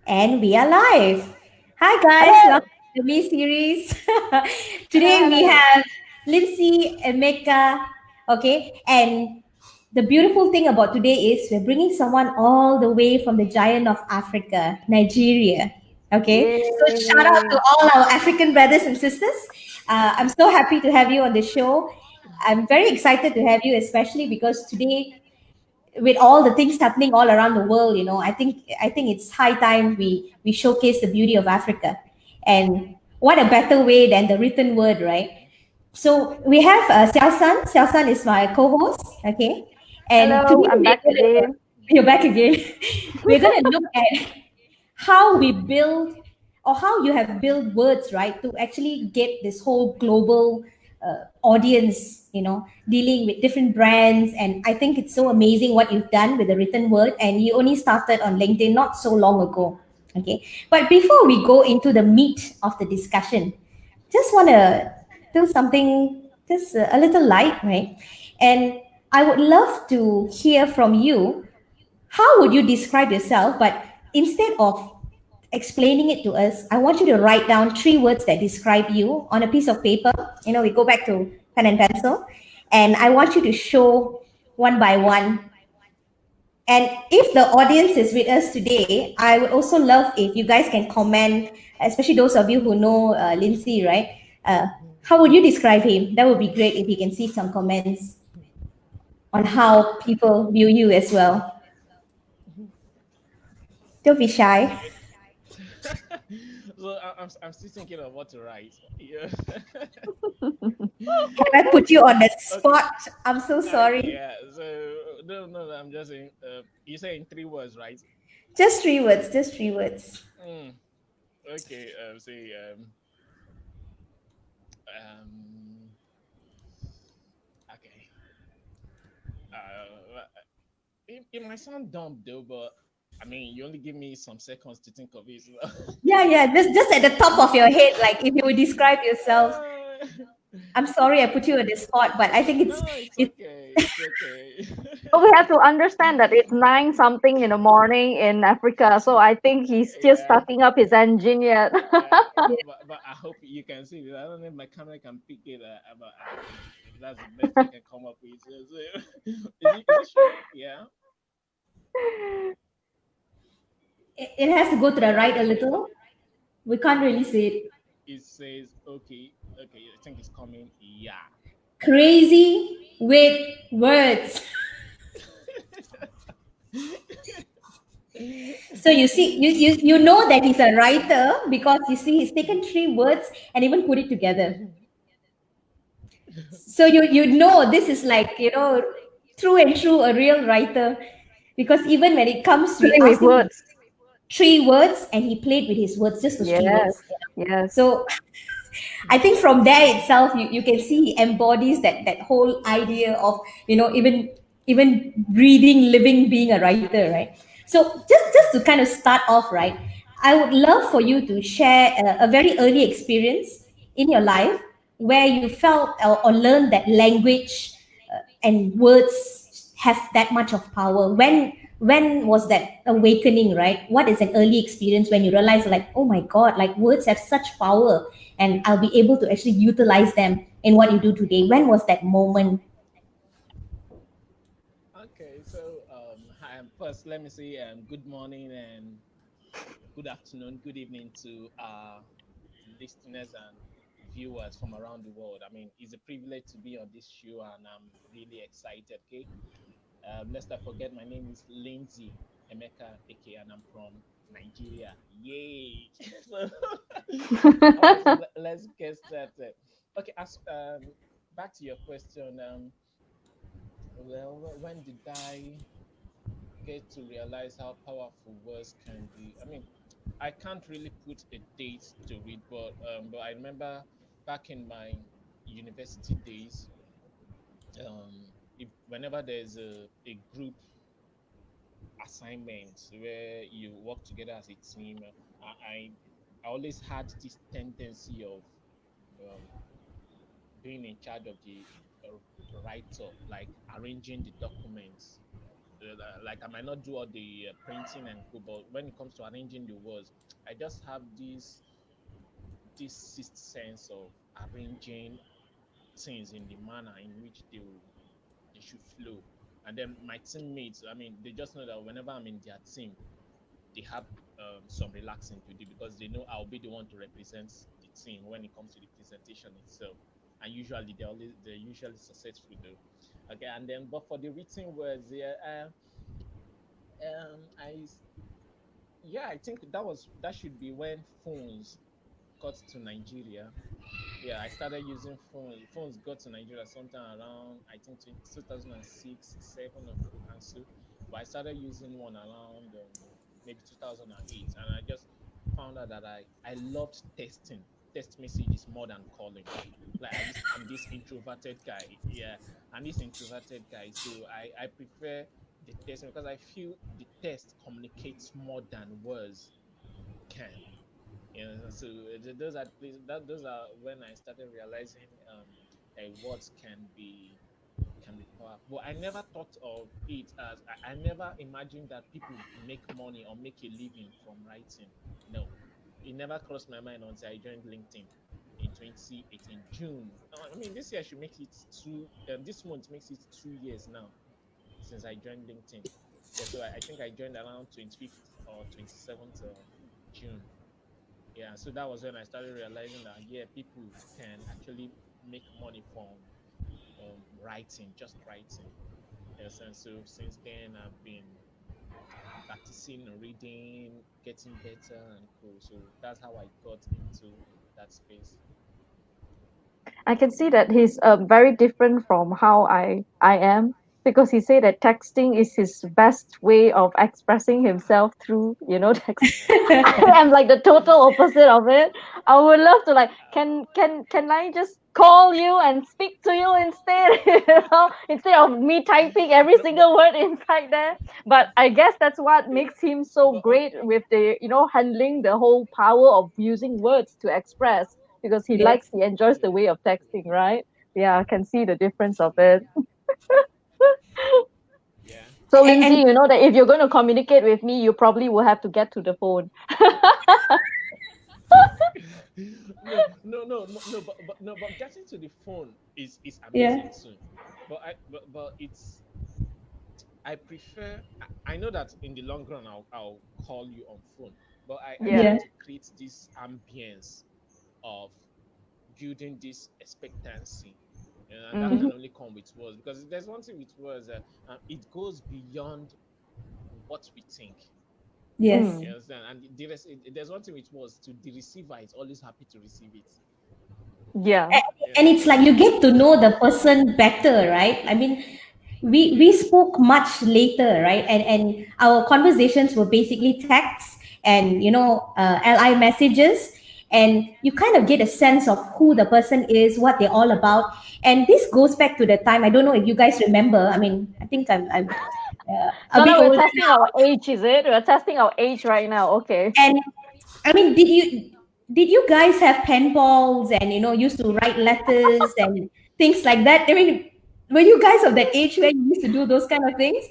And we are live. Hi guys, Hello. welcome to the Me series. Hello, Today we hello. have Lindsay Emeka. Okay, and the beautiful thing about today is we're bringing someone all the way from the giant of Africa, Nigeria. Okay, so shout out Yay. to all our African brothers and sisters. I'm so happy to have you on the show. I'm very excited to have you, especially because today with all the things happening all around the world, I think it's high time we showcase the beauty of Africa. And what a better way than the written word, right? So we have Xiao San. Xiao San is my co-host, okay? And Hello, today I'm back again. you're back again. We're gonna look at how we build or how you have built words, right, to actually get this whole global audience, dealing with different brands. And I think it's so amazing what you've done with the written word. And you only started on LinkedIn not so long ago. Okay. But before we go into the meat of the discussion, just want to do something just a little light, right? And I would love to hear from you, how would you describe yourself? But instead of explaining it to us, I want you to write down three words that describe you on a piece of paper. We go back to pen and pencil, and I want you to show one by one. And if the audience is with us today, I would also love if you guys can comment, especially those of you who know Lindsay, right? Uh, how would you describe him? That would be great if you can see some comments on how people view you as well. Don't be shy. So I'm still thinking of what to write. Yeah. Can I put you on the Okay. spot? I'm so sorry. Yeah. So no. I'm just saying. You say in three words, right? Just three words, just three words. Mm, okay. Say um. Okay. It might sound dumb though, but I mean, you only give me some seconds to think of it. So. Yeah, yeah, just at the top of your head, like if you would describe yourself. Uh, I'm sorry I put you on the spot, but I think no, it's it's okay. It's okay. But we have to understand that it's 9 something in the morning in Africa. So I think he's just Yeah. starting up his engine yet. But I hope you can see it. I don't know if my camera can pick it, but that's the best I can come up with. Is it showing? Yeah. it has to go to the Yeah. right a little. We can't really see it. It says okay. Okay. I think it's coming. Yeah. Crazy with words. So you see, you know that he's a writer because you see he's taken three words and even put it together. So you know this is like, through and through a real writer, because even when it comes, we Playing with asked him words. three words and he played with his words, just those three Yes, words. yes. So I think from there itself, you can see he embodies that whole idea of, even breathing, living, being a writer, right? So just to kind of start off, right, I would love for you to share a very early experience in your life where you felt or learned that language and words have that much of power. When was that awakening, right? What is an early experience when you realize, like, oh my god, like words have such power, and I'll be able to actually utilize them in what you do today? When was that moment? Okay. So hi. First, let me say good morning and good afternoon, good evening to listeners and viewers from around the world. I mean, it's a privilege to be on this show, and I'm really excited. Okay. Lest I forget, my name is Lindsay Emeka Eke, and I'm from Nigeria. Yay! So, all right, so let's get started. Okay, back to your question. Well, when did I get to realize how powerful words can be? I mean, I can't really put a date to it, but I remember back in my university days, if whenever there's a group assignments where you work together as a team. I always had this tendency of um, being in charge of the write up, like arranging the documents. like I might not do all the printing and co, but when it comes to arranging the words, I just have this sixth sense of arranging things in the manner in which they should flow. And then my teammates, I mean, they just know that whenever I'm in their team, they have some relaxing to do because they know I'll be the one to represent the team when it comes to the presentation itself. And usually they're usually successful though. Okay, and then but for the written words, yeah, I yeah, I think that should be when phones got to Nigeria. Yeah, I started using phones. Phones got to Nigeria sometime around I think 2006, 7 and so. But I started using one around maybe 2008, and I just found out that I loved testing text messages more than calling. Like I'm this introverted guy, yeah, I'm this introverted guy, so I prefer the text because I feel the text communicates more than words can. You know, so those are when I started realizing words can be powerful. But I never thought of it as I never imagined that people make money or make a living from writing. No, it never crossed my mind until I joined LinkedIn in 2018 June. I mean, this year should make it two. This month makes it 2 years now since I joined LinkedIn. Yeah, so I think I joined around 25th or 27th of June. Yeah, so that was when I started realizing that yeah, people can actually make money from writing, just writing. Yes, and so since then I've been practicing reading, getting better and cool. So that's how I got into that space. I can see that he's very different from how I am, because he said that texting is his best way of expressing himself through, text. I am like the total opposite of it. I would love to, like, can I just call you and speak to you instead, instead of me typing every No, single word inside there. But I guess that's what makes him so but great with the, handling the whole power of using words to express, because Yes. he enjoys the way of texting, right? Yeah, I can see the difference of it. yeah. So, Lindsay, And you know that if you're going to communicate with me, you probably will have to get to the phone. But getting to the phone is yeah, amazing too. But it's I prefer. I know that in the long run, I'll call you on phone, but I Yeah. try yeah, to create this ambience of building this expectancy. And that Mm. can only come with words because there's one thing with words that it goes beyond what we think. yes. You Mm. understand? And there's one thing with words to the receiver is always happy to receive it. Yeah. And Yeah, it's like you get to know the person better, right? I mean, we spoke much later, right? And our conversations were basically texts and li messages, and you kind of get a sense of who the person is, what they're all about. And this goes back to the time, I don't know if you guys remember. I mean, I think I'm a No, bit no, we're older testing now. our age, is it? We're testing our age right now. Okay. And I mean, did you guys have pen pals and used to write letters and things like that? I mean, were you guys of that age where you used to do those kind of things?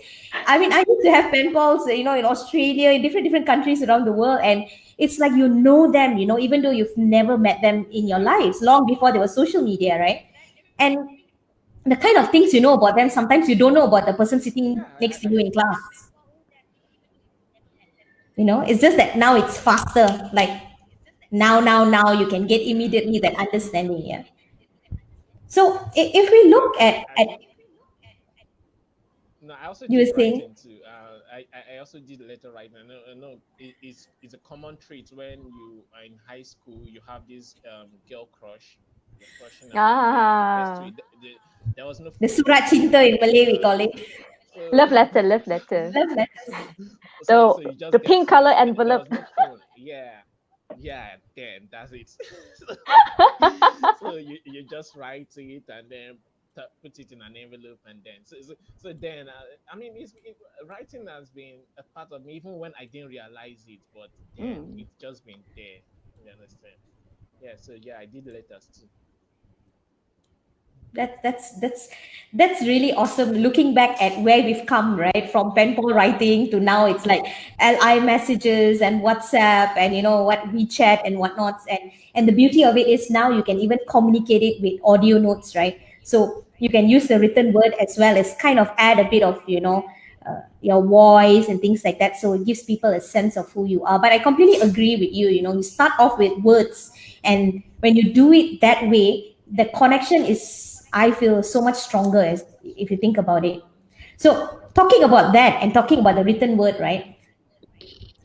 I mean, I used to have pen pals, in Australia, in different countries around the world, and it's like them, even though you've never met them in your lives, long before there was social media, right? And the kind of things you know about them, sometimes you don't know about the person sitting yeah. next to you in class. It's just that now it's faster. Like now you can get Yeah. immediately that understanding. Yeah. So if we Yeah, look at no, I also you were did saying, writing too. I also did letter writing. I know it's a common trait when you are in high school. You have this girl crush, you're crushing her, and then the best way Ah, there was no the phone surat then, cinta in Malay we call it. so love letter, love letter. Love so letters. The so you the just get pink to color there envelope. was no phone. Yeah, yeah, then that's it. so, so you just write it and then put it in an envelope and then so then I mean writing has been a part of me even when I didn't realize it, but then Mm. it's just been there. You understand? Yeah. So yeah, I did letters too. That's that's really awesome. Looking back at where we've come, right, from pen pal writing to now, it's like LI messages and WhatsApp and what WeChat and whatnot. And the beauty of it is now you can even communicate it with audio notes, right? So you can use the written word as well as kind of add a bit of your voice and things like that. So it gives people a sense of who you are. But I completely agree with you. You start off with words, and when you do it that way, the connection is, I feel, so much stronger as if you think about it. So talking about that and talking about the written word, right?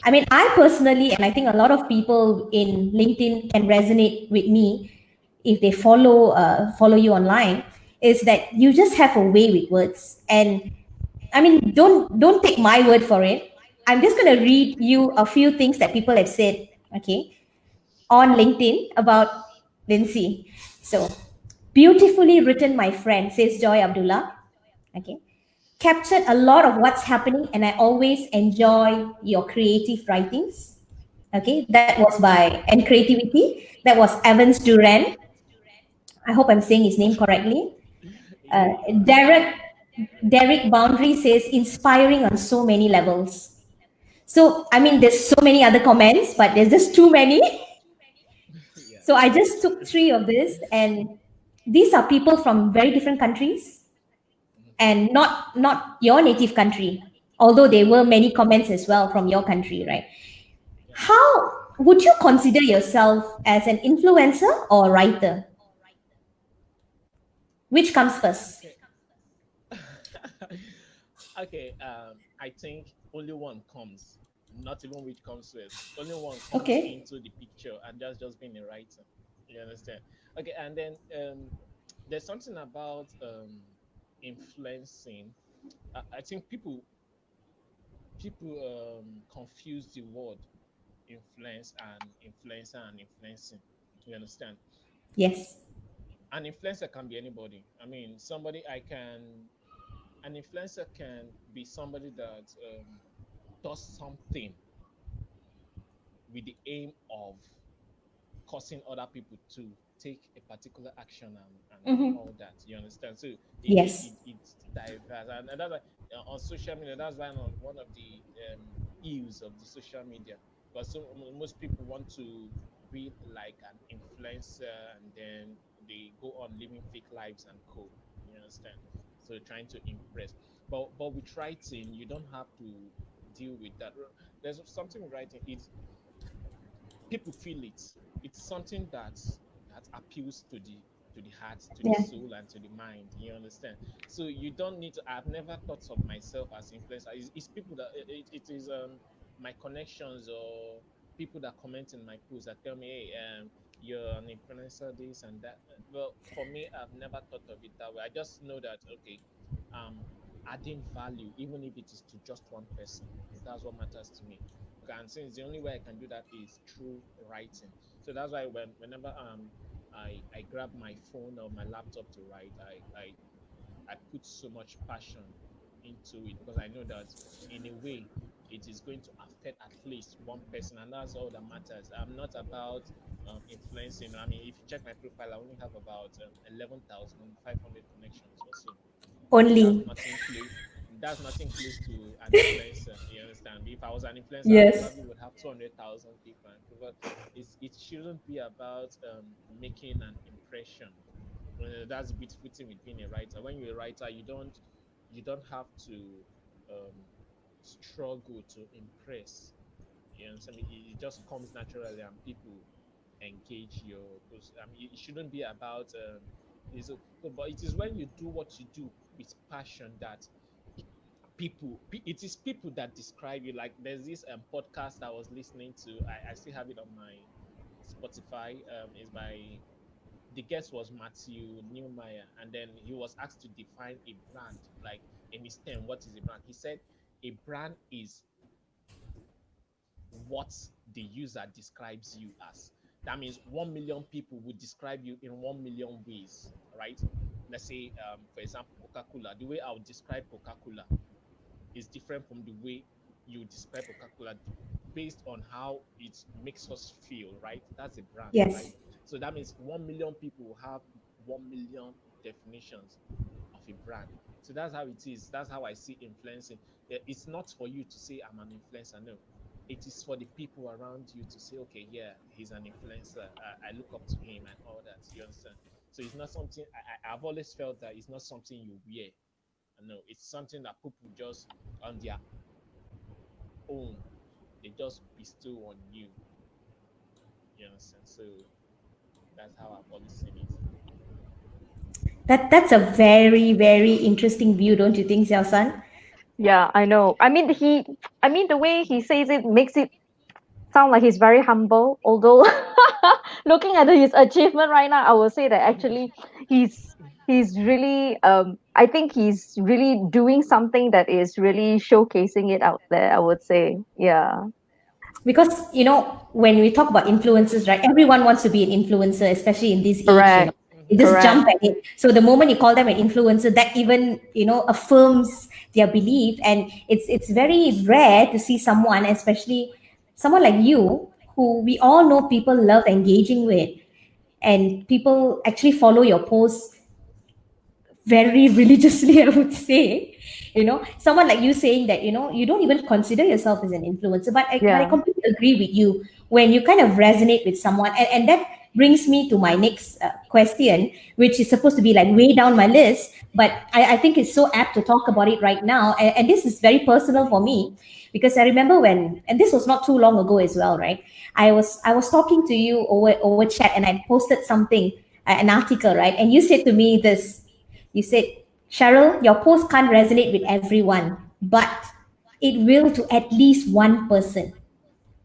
I mean, I personally, and I think a lot of people in LinkedIn can resonate with me if they follow you online, is that you just have a way with words. And I mean, don't take my word for it. I'm just gonna read you a few things that people have said, okay, on LinkedIn about Lindsay. So, beautifully written, my friend, says Joy Abdullah. Okay. Captured a lot of what's happening, and I always enjoy your creative writings. Okay. That was by, and creativity. That was Evans Duran. I hope I'm saying his name correctly. Uh, You are. Derek Derek Boundary says inspiring on so many levels. So I mean, there's so many other comments, but there's just too many. Yeah. So I just took three of this, and these are people from very different countries, Mhm. and not your native country. Although there were many comments as well from your country, right? Yeah. How would you consider yourself as an influencer or a writer? Which comes first? Okay. Okay. I think only one comes, not even which comes first. Only one comes Okay. into the picture, and that's just being a writer. You understand? Okay. And then there's something about influencing. I think people confuse the word influence and influencer and influencing. You understand? Yes. An influencer can be anybody. I mean, an influencer can be somebody that does something with the aim of causing other people to take a particular action and Mm-hmm. all that. You understand? So Yes. it's diverse, and that's why on social media, that's one of the ills of the social media, because most people want to be like an influencer, and then they go on living fake lives and co. You understand? So trying to impress, but with writing, you don't have to deal with that. There's something with writing. People feel it. It's something that appeals to the heart, to the Yeah. soul, and to the mind. You understand? So you don't need to. I've never thought of myself as influencer. It's people that it is my connections or people that comment in my posts that tell me, hey, you're an influencer, this and that. Well, for me, I've never thought of it that way. I just know that okay, um, adding value, even if it is to just one person, that's what matters to me. Okay, and since the only way I can do that is through writing, so that's why whenever I grab my phone or my laptop to write, I put so much passion into it, because I know that in a way it is going to affect at least one person, and that's all that matters. I'm not about influencing. I mean, if you check my profile, I only have about 11,500 connections or so. That's Only. nothing close. That's nothing close to an influencer. You understand? If I was an influencer, I Yes. probably would have 200,000 people. But it shouldn't be about making an impression. That's the beautiful thing with being a writer. When you're a writer, you don't have to um, struggle to impress. You know, what I mean, it just comes naturally, and people engage your post. I mean, it shouldn't be about but it is when you do what you do with passion that it is people that describe you. Like there's this podcast I was listening to. I still have it on my Spotify. Is by the guest was Matthew Newmeyer, and then he was asked to define a brand. Like in his term, what is a brand? He said a brand is what the user describes you as. That means 1 million people would describe you in 1 million ways, right? Let's say, for example, Coca Cola. The way I would describe Coca Cola is different from the way you describe Coca Cola based on how it makes us feel, right? That's a brand, right? Yes. So that means 1 million people will have 1 million definitions of a brand. So that's how it is. That's how I see influencing. It's not for you to say I'm an influencer. No, it is for the people around you to say, okay, yeah, he's an influencer. I look up to him and all that. You understand? So it's not something I've always felt that it's not something you wear. No, it's something that people just on their own, they just bestow on you. You understand? So that's how I've always seen it. That's a very, very interesting view, don't you think, Xiao San? Yeah, I know. I mean, the way he says it makes it sound like he's very humble. Although, looking at his achievement right now, I will say that actually he's he's really I think he's really doing something that is really showcasing it out there. I would say, yeah, Because when we talk about influencers, right, everyone wants to be an influencer, especially in this age. correct, You Mm-hmm. just correct. jump at it. So the moment you call them an influencer, that even affirms their belief. And it's very rare to see someone, especially someone like you, who we all know people love engaging with, and people actually follow your posts very religiously, I would say. Someone like you saying that you don't even consider yourself as an influencer, but I Yeah. completely agree with you when you kind of resonate with someone. And that brings me to my next question, which is supposed to be like way down my list, but I think it's so apt to talk about it right now. And this is very personal for me, because I remember when, and this was not too long ago as well, right? I was talking to you over chat, and I posted something, an article, right? And you said to me this. You said, Cheryl, your post can't resonate with everyone, but it will to at least one person,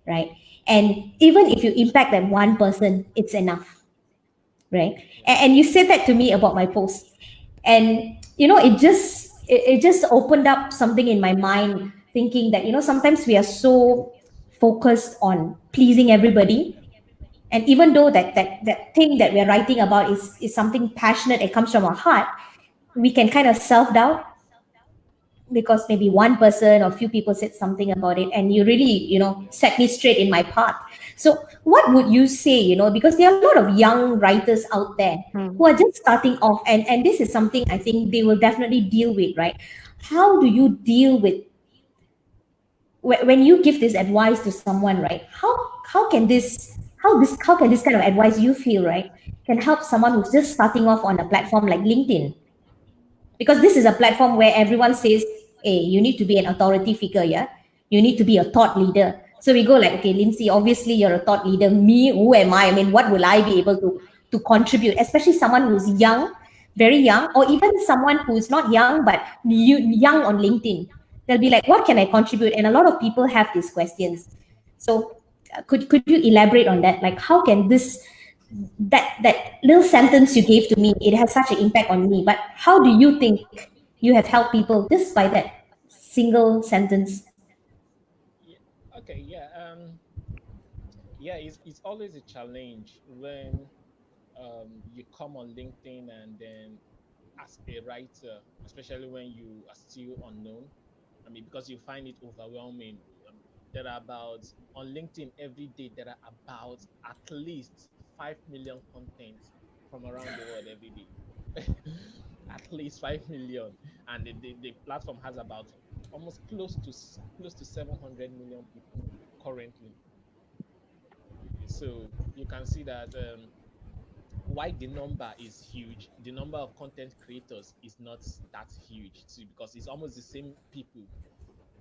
right? And even if you impact that one person, it's enough, right? Yeah. And you said that to me about my post. And it just opened up something in my mind, thinking that sometimes we are so focused on pleasing everybody. And even though that thing that we're writing about is something passionate, it comes from our heart, we can kind of self-doubt because maybe one person or few people said something about it, and you really Yeah. set me straight in my path. So what would you say, because there are a lot of young writers out there Hmm. who are just starting off, and this is something I think they will definitely deal with, right? How do you deal with when you give this advice to someone, right? How can this kind of advice, you feel, right, can help someone who's just starting off on a platform like LinkedIn? Because this is a platform where everyone says, hey, you need to be an authority figure, yeah, you need to be a thought leader. So we go like, okay, Lindsay, obviously you're a thought leader. Me, who am I mean, what will I be able to contribute, especially someone who's young, very young, or even someone who's not young but young on LinkedIn. They'll be like, what can I contribute? And a lot of people have these questions. So could you elaborate on that? Like, how can this, that little sentence you gave to me, it has such an impact on me, but how do you think you have helped people just by that single sentence? Yeah. Okay. Yeah. Yeah. It's always a challenge when you come on LinkedIn and then as a writer, especially when you are still unknown. I mean, because you find it overwhelming. There are about on LinkedIn every day. There are about at least 5 million contents from around the world every day. At least 5 million, and the platform has about almost close to 700 million people currently. So you can see that why the number is huge, the number of content creators is not that huge too, because it's almost the same people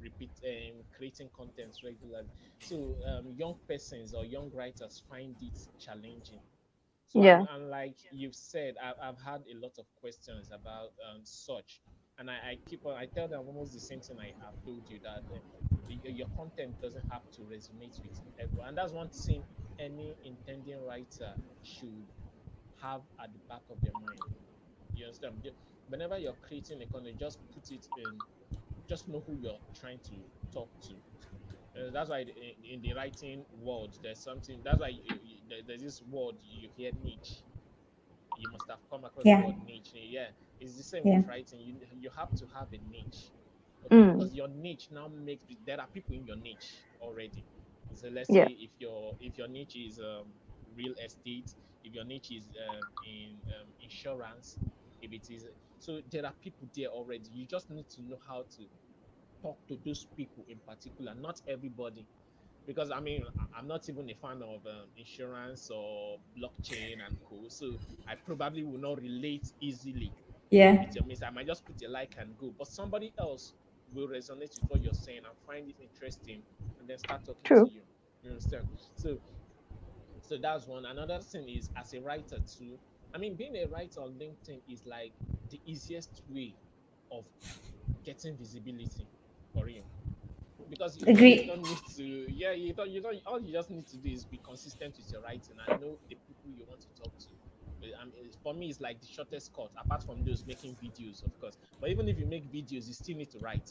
repeat creating content regularly. So young persons or young writers find it challenging. So Yeah. and like you've said, I've had a lot of questions about such, and I keep on, I tell them almost the same thing I have told you, that your content doesn't have to resonate with everyone, and that's one thing any intending writer should have at the back of their mind. You understand? Whenever you're creating a content, just put it in, just know who you're trying to talk to. That's why in the writing world, there's something. That's why there's this word you hear, niche. You must have come across the Yeah, word niche. Yeah, it's the same yeah, with writing. You have to have a niche, okay? Mm. Because your niche now makes, there are people in your niche already. So let's Yeah. say if your niche is real estate, if your niche is in insurance, if it is. So there are people there already. You just need to know how to talk to those people in particular, not everybody. Because I mean, I'm not even a fan of insurance or blockchain and co. So I probably will not relate easily Yeah. with your message. I might just put a like and go. But somebody else will resonate with what you're saying and find it interesting and then start talking to True. you. You understand? So that's one. Another thing is as a writer too. I mean, being a writer on LinkedIn is like the easiest way of getting visibility for you because you just Agreed. don't need to, yeah, you don't all you just need to do is be consistent with your writing and know the people you want to talk to. For me it's like the shortest cut apart from those making videos, of course. But even if you make videos, you still need to write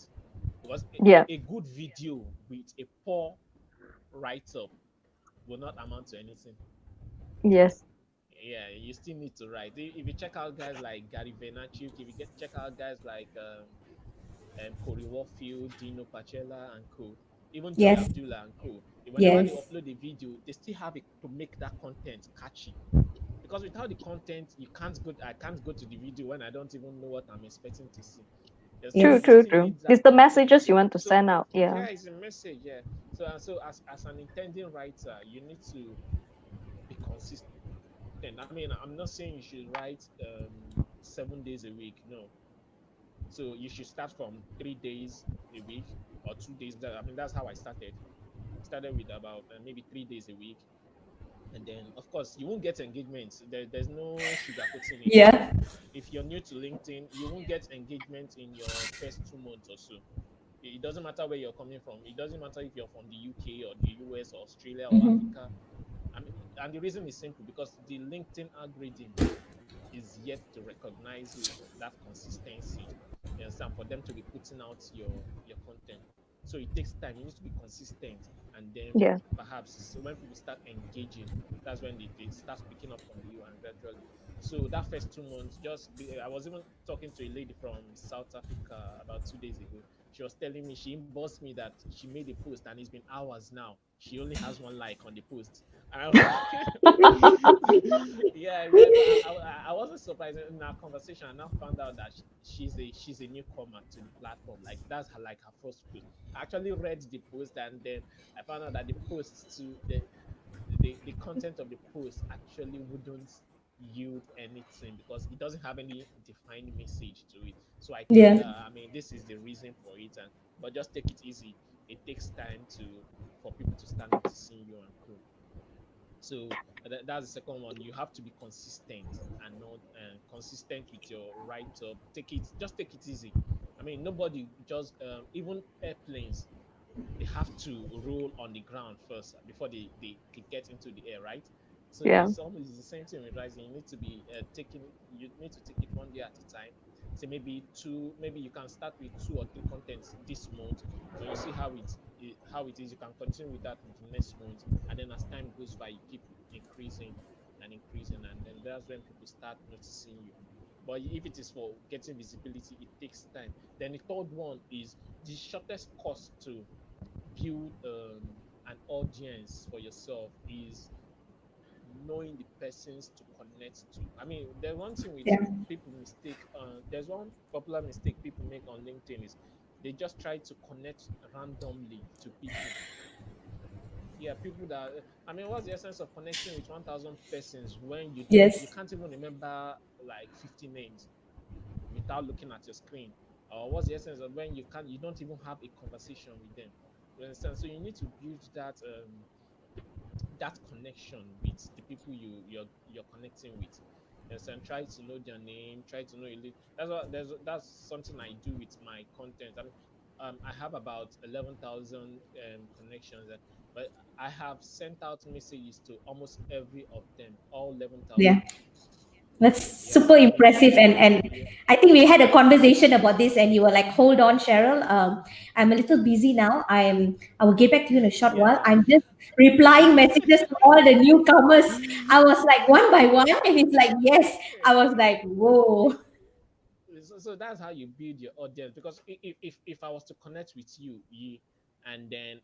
because Yeah. a good video with a poor write-up will not amount to anything. Yes. Yeah, you still need to write. If you check out guys like Gary Vaynerchuk, if you check out guys like Corey Warfield, Dino Pachela, and co. Even Joy Yes. Abdullah and co. Whenever they Yes. upload a video, they still have it to make that content catchy. Because without the content, you can't go. I can't go to the video when I don't even know what I'm expecting to see. You understand? True, So you Yes. true, still true. need that It's the content. messages you want to So send out. Yeah. yeah, it's a message. Yeah. So as an intending writer, you need to be consistent. I mean, I'm not saying you should write 7 days a week. No, so you should start from 3 days a week or 2 days. I mean, that's how I started. Started with about maybe 3 days a week, and then of course you won't get engagement. There's no sugarcoating it. Yeah. If you're new to LinkedIn, you won't get engagement in your first 2 months or so. It doesn't matter where you're coming from. It doesn't matter if you're from the UK or the US or Australia or Mm-hmm. Africa. I mean, and the reason is simple because the LinkedIn algorithm is yet to recognize that consistency. You understand? For them to be putting out your content. So it takes time. You need to be consistent, and then Yeah. perhaps so when people start engaging, that's when they start picking up on you and gradually. So that first 2 months, I was even talking to a lady from South Africa about 2 days ago. She was telling me she inboxed me that she made a post and it's been hours now. She only has one like on the post. And I was yeah, I wasn't surprised in our conversation. I now found out that she's a newcomer to the platform. Like that's her like her first post. I actually read the post and then I found out that the post to the content of the post actually wouldn't yield anything because it doesn't have any defined message to it. So I told Yeah. her, I mean, this is the reason for it, and but just take it easy. It takes time to for people to start noticing you and co. So that's the second one. You have to be consistent and not consistent with your write up. Just take it easy. I mean, nobody just even airplanes they have to roll on the ground first before they get into the air, right? So Yeah. it's almost the same thing with writing. You need to be you need to take it one day at a time. So maybe you can start with 2 or 3 contents this month. When you see how it is, you can continue with that the next month, and then as time goes by, you keep increasing and increasing, and then that's when people start noticing you. But if it is for getting visibility, it takes time. Then the third one is the shortest cost to build an audience for yourself is knowing the persons to connect to. I mean, there's one thing with Yeah. people mistake. There's one popular mistake people make on LinkedIn is they just try to connect randomly to people. Yeah, people that I mean, what's the essence of connecting with 1,000 persons when you Yes. can't even remember like 50 names without looking at your screen? Or what's the essence of when you don't even have a conversation with them? You understand? So you need to build that connection with the people you're connecting with. You understand? Try to know their name. Try to know a little. That's something I do with my content. I mean, I have about 11,000 connections, but I have sent out messages to almost every of them, all Yeah. 11,000. That's Yeah, super impressive. And yeah, I think we had a conversation about this, and you were like, "Hold on, Cheryl. I'm a little busy now. I will get back to you in a short while. yeah. I'm just replying messages to all the newcomers." I was like one by one, and it's like, "Yes." I was like, "Whoa." So that's how you build your audience. Because if I was to connect with you, and then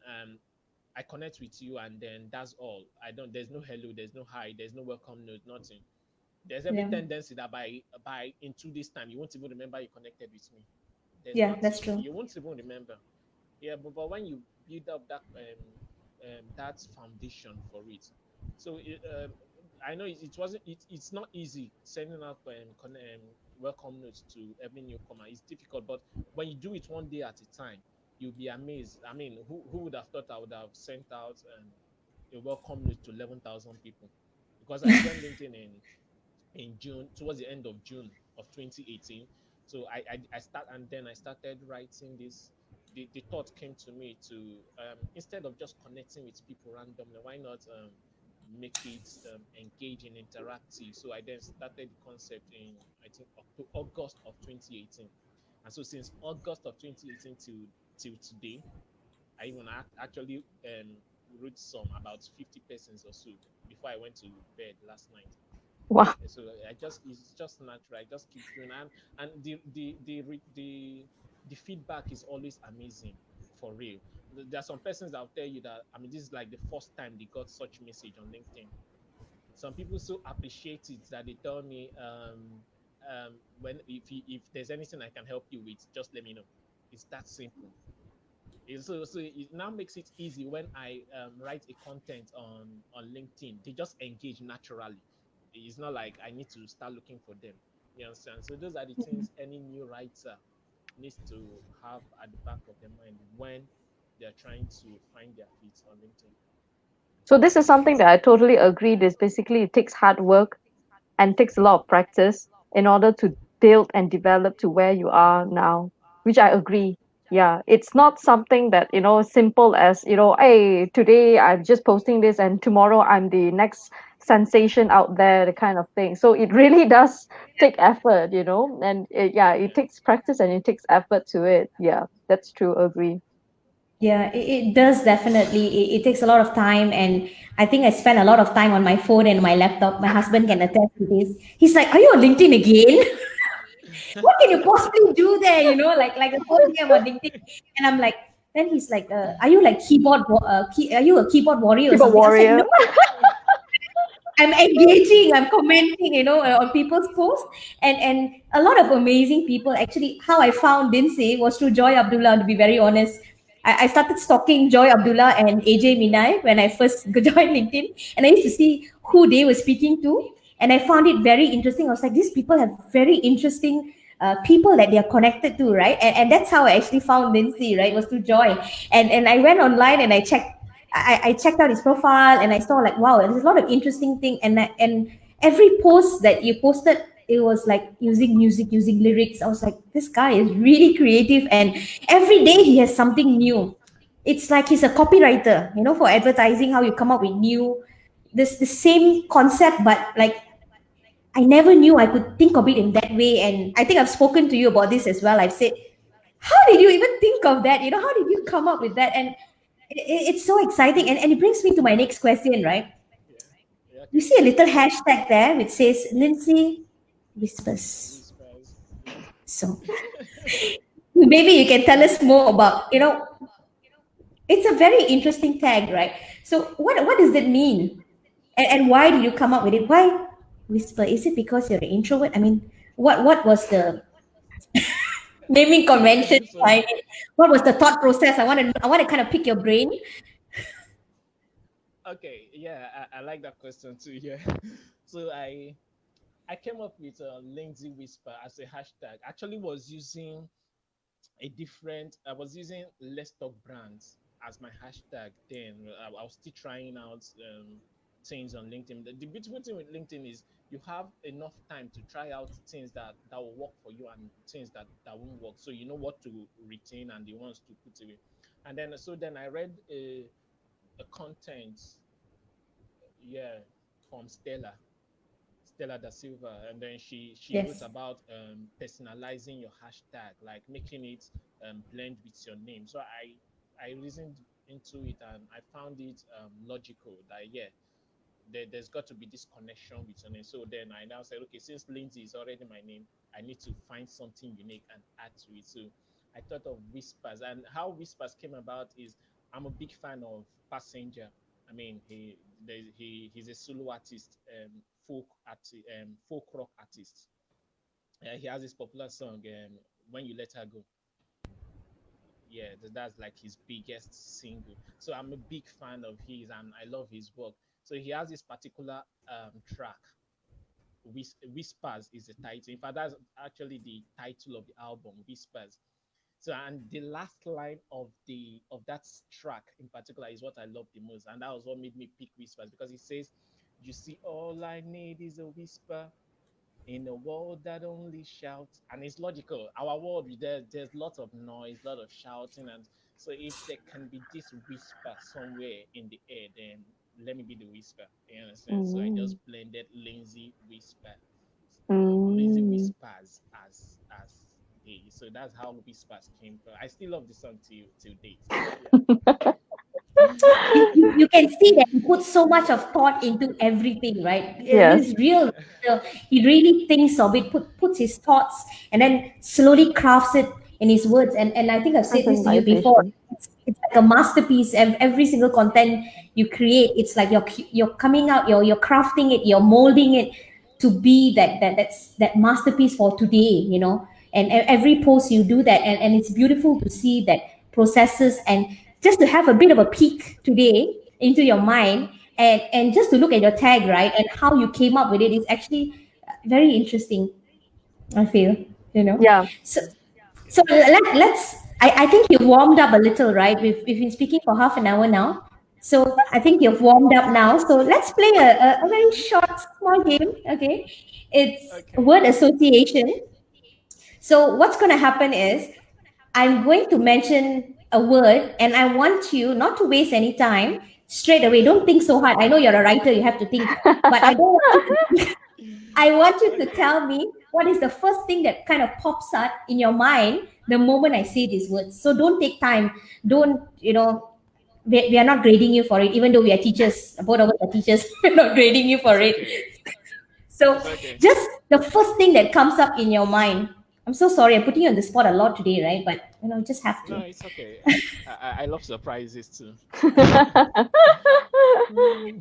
I connect with you, and then that's all. I don't. There's no hello. There's no hi. There's no welcome note. Nothing. There's every Yeah. tendency that by in 2 days time you won't even remember you connected with me. There's Yeah, nothing that's true. you won't even remember. Yeah, but when you build up that foundation for it, so I know it wasn't it's not easy sending out welcome notes to every newcomer. It's difficult, but when you do it one day at a time, you'll be amazed. I mean, who would have thought I would have sent out a welcome note to 11,000 people? Because I joined LinkedIn in June, towards the end of June of 2018. So I start and then I started writing this. The thought came to me to instead of just connecting with people randomly, why not make it engaging, interactive? So I then started the concept in I think August of 2018, and so since August of 2018 till today, I even actually wrote some about 50 persons or so before I went to bed last night. Wow. So I just it's just natural. I just keep doing, and the feedback is always amazing, for real. There are some persons that will tell you that I mean this is like the first time they got such message on LinkedIn. Some people so appreciate it that they tell me when if there's anything I can help you with, just let me know. It's that simple. So it now makes it easy when I write a content on LinkedIn. They just engage naturally. It's not like I need to start looking for them. You understand? So those are the things any new writer needs to have at the back of their mind when they're trying to find their feet on LinkedIn. So this is something that I totally agree. This basically it takes hard work and takes a lot of practice in order to build and develop to where you are now, which I agree. Yeah, it's not something that, simple as, hey, today I'm just posting this and tomorrow I'm the next sensation out there, the kind of thing. So it really does take effort, and yeah, it takes practice and it takes effort to it. Yeah, that's true. Agree. Yeah, it does definitely. It takes a lot of time, and I think I spend a lot of time on my phone and my laptop. My husband can attest to this. He's like, "Are you on LinkedIn again? What can you possibly do there? Like the whole day I'm on LinkedIn." And I'm like, then he's like, "Are you like are you a keyboard warrior or Keyboard something?" I was like, warrior. "No, I'm engaging, I'm commenting, on people's posts, and a lot of amazing people. Actually, how I found Lindsay was through Joy Abdullah. To be very honest, I started stalking Joy Abdullah and AJ Minai when I first joined LinkedIn, and I used to see who they were speaking to, and I found it very interesting. I was like, these people have very interesting. People that they are connected to, right? And that's how I actually found Lindsay, right? It was through Joy. And I went online and I checked out his profile and I saw like, wow, there's a lot of interesting thing. And every post that you posted, it was like using music, using lyrics. I was like, this guy is really creative, and every day he has something new. It's like he's a copywriter, for advertising, how you come up with new this the same concept, but like I never knew I could think of it in that way. And I think I've spoken to you about this as well. I've said, how did you even think of that? How did you come up with that? And it's so exciting. And it brings me to my next question, right? Yeah. Yeah. You Okay. see a little hashtag there which says Lindsay Whispers. Whispers. Yeah. So maybe you can tell us more about, it's a very interesting tag, right? So what does it mean? And why did you come up with it? Why whisper? Is it because you're an introvert? I mean, what was the naming convention So behind it? What was the thought process? I want to kind of pick your brain. okay, yeah, I like that question too. Yeah. So I came up with a Lindsay Whisper as a hashtag. Actually, was using I was using Let's Talk Brands as my hashtag then. I was still trying out things on LinkedIn. The beautiful thing with LinkedIn is you have enough time to try out things that will work for you and things that won't work. So you know what to retain and the ones to put away. And then I read a content, yeah, from Stella da Silva, and then she wrote Yes. about personalizing your hashtag, like making it blend with your name. So I reasoned into it and I found it logical that yeah, there's got to be this connection with your name. So then I now said, okay, since Lindsay is already my name, I need to find something unique and add to it. So I thought of Whispers, and how Whispers came about is I'm a big fan of Passenger, I mean, he's a solo artist, folk rock artist. He has this popular song, "When You Let Her Go." Yeah, that's like his biggest single. So I'm a big fan of his, and I love his work. So he has this particular track. Whispers is the title. In fact, that's actually the title of the album, Whispers. So, and the last line of that track in particular is what I love the most, and that was what made me pick Whispers, because it says, "You see, all I need is a whisper in a world that only shouts." And it's logical. Our world, there's lots of noise, lot of shouting, and so if there can be this whisper somewhere in the air, then let me be the whisper. You understand? So I just Mm. blended Lindsay Mm. Whispers as the, so that's how Whispers came from. I still love the song till date. Yeah. You can see that he puts so much of thought into everything, right? Yes. He's real. He really thinks of it, puts his thoughts, and then slowly crafts it in his words. And I think I've said this to you before. Personalization. It's like a masterpiece. Every single content you create, it's like you're coming out, you're crafting it, you're molding it to be that masterpiece for today. And every post you do that, and it's beautiful to see that processes, and just to have a bit of a peek today into your mind, and just to look at your tag, right, and how you came up with it is actually very interesting, I feel. Yeah. So let's I think you warmed up a little, right? We've been speaking for half an hour now, so I think you've warmed up now, so let's play a very short small game. Okay, it's Okay. word association. So what's going to happen is I'm going to mention a word, and I want you not to waste any time. Straight away, don't think so hard. I know you're a writer, you have to think, but I don't want you to think. I want you to Okay. tell me what is the first thing that kind of pops up in your mind the moment I say these words. So don't take time. Don't, we are not grading you for it, even though we are teachers, both of us are teachers, we're not grading you for It's it. okay. So It's okay. just the first thing that comes up in your mind. I'm so sorry, I'm putting you on the spot a lot today, right? But just have No, to. it's okay. I love surprises too. Mm.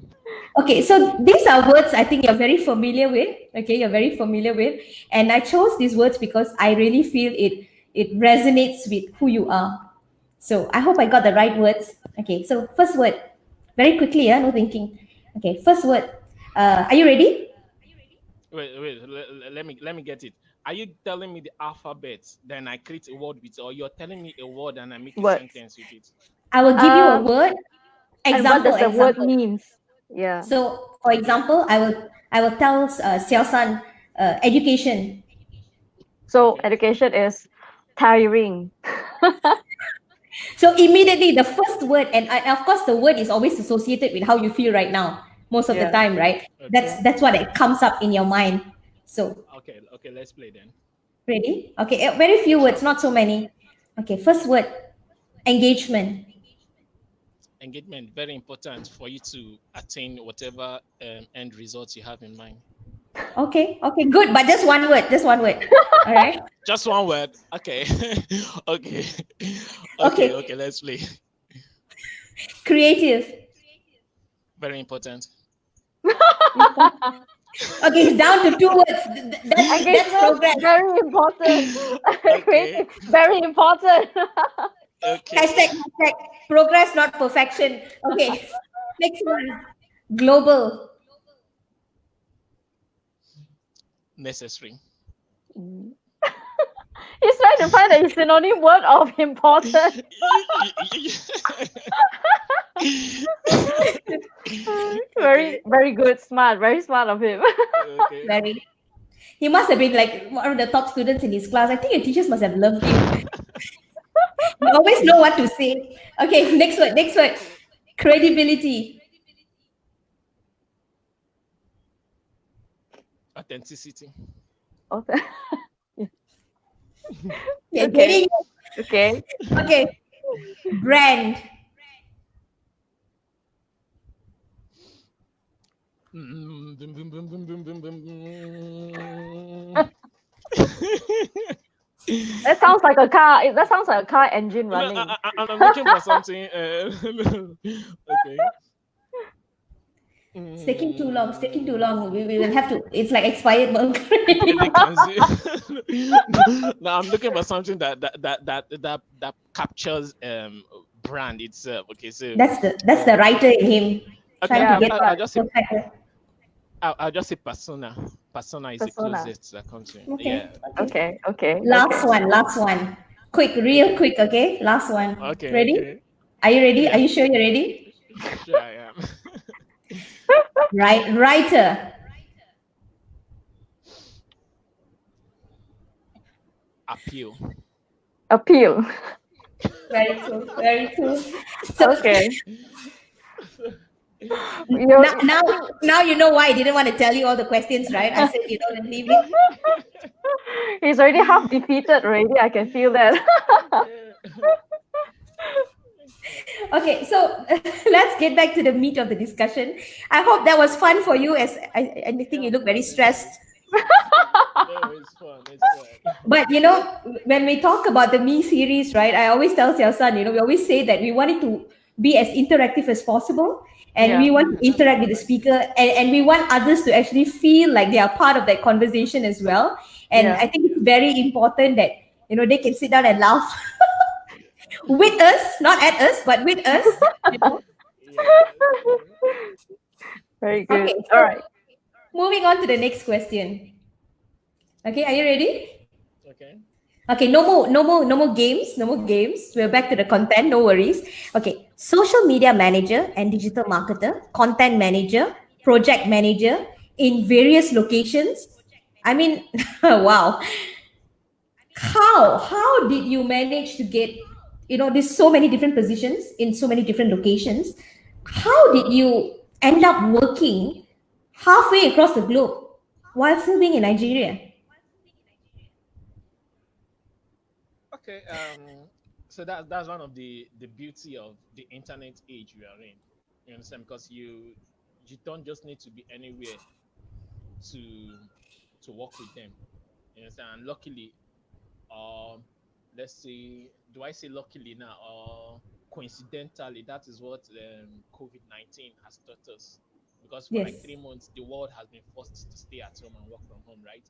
Okay, so these are words I think you're very familiar with. Okay, you're very familiar with. And I chose these words because I really feel it resonates with who you are. So I hope I got the right words. Okay, so first word, very quickly, yeah, no thinking. Okay, first word. Are you ready? Wait. Let me get it. Are you telling me the alphabet, then I create a word with, or you're telling me a word and I make a Words. sentence with it? I will give you a Um, word. and what Example, does the word example. means? Yeah. So, for Okay. example, I will tell Xiao San, education. So Okay. education is tiring. So immediately the first word, and of course the word is always associated with how you feel right now, most of the Yeah. time, right? That's Okay. Yeah. that's what it comes up in your mind. So Okay. Let's play then. ready? Okay, very few words, Sure. not so many. Okay, first word, engagement. Engagement, very important for you to attain whatever end result you have in mind. Okay, good, but just one word. All right. Just one word. Okay. Okay. Okay, Okay. Let's play. creative. Very important. Okay, it's down to two words. That's Engagement, progress. very important. Okay. Creative, very important. Okay. Hashtag progress, not perfection. Okay, next one, global. Necessary. Mm. He's trying to find a synonym word of important. Very, Okay. very good, smart, very smart of him. Okay. Very. He must have been like one of the top students in his class. I think your teachers must have loved him. You always know what to say. Okay, next word. Next word. Credibility. Authenticity. Okay. Okay, Okay. getting Okay. okay. Brand. That sounds like a car. That sounds like a car engine No, running. I'm looking for something. Okay. It's taking too long. It's taking too Mm, long. We will have to. It's like expired milk. really consume. Now I'm looking for something that captures brand itself. Okay, so That's the um writer in him okay, trying to Yeah, get I'll that just say perfect. I'll just say persona. Persona is the persona. closest that comes in. Okay. Yeah. Okay. Okay, okay, Last okay. one. Last one. Quick, real Okay. quick. Okay. Last one. Okay. Ready? Okay. Are you ready? Are Yeah. you sure you're ready? Sure, I am. Right. Writer. Appeal. Appeal. Very true. Very true. So Okay. now, I now, think now you know why I didn't want to tell you all the questions, right? I said, leave it. he's already half defeated already. I can feel that. Okay, so let's get back to the meat of the discussion. I hope that was fun for you, as I think Yeah, you of look very course, stressed. no, it's fun. It's fun. But when we talk about the Me series, right? I always tell your son, we always say that we want it to be as interactive as possible, and Yeah, we want to Yeah, that's interact what with I the like. speaker, and we want others to actually feel like they are part of that conversation as well. And yeah. I think it's very important that they can sit down and laugh with us, not at us, but with us. You know? Yeah, true. Very good. Okay, All so right. moving on to the next question. Okay, are you ready? Okay. Okay, no more games, no more games. We're back to the content, no worries. Okay, social media manager and digital marketer, content manager, project manager in various locations. I mean, wow. How did you manage to get, there's so many different positions in so many different locations. How did you end up working halfway across the globe while still being in Nigeria? Okay. So that's one of the beauty of the internet age we are in. You understand? Because you don't just need to be anywhere to work with them. You understand? And luckily, um, let's say, do I say luckily now or coincidentally? That is what COVID-19 has taught us. Because for like Yes. 3 months, the world has been forced to stay at home and work from home, right?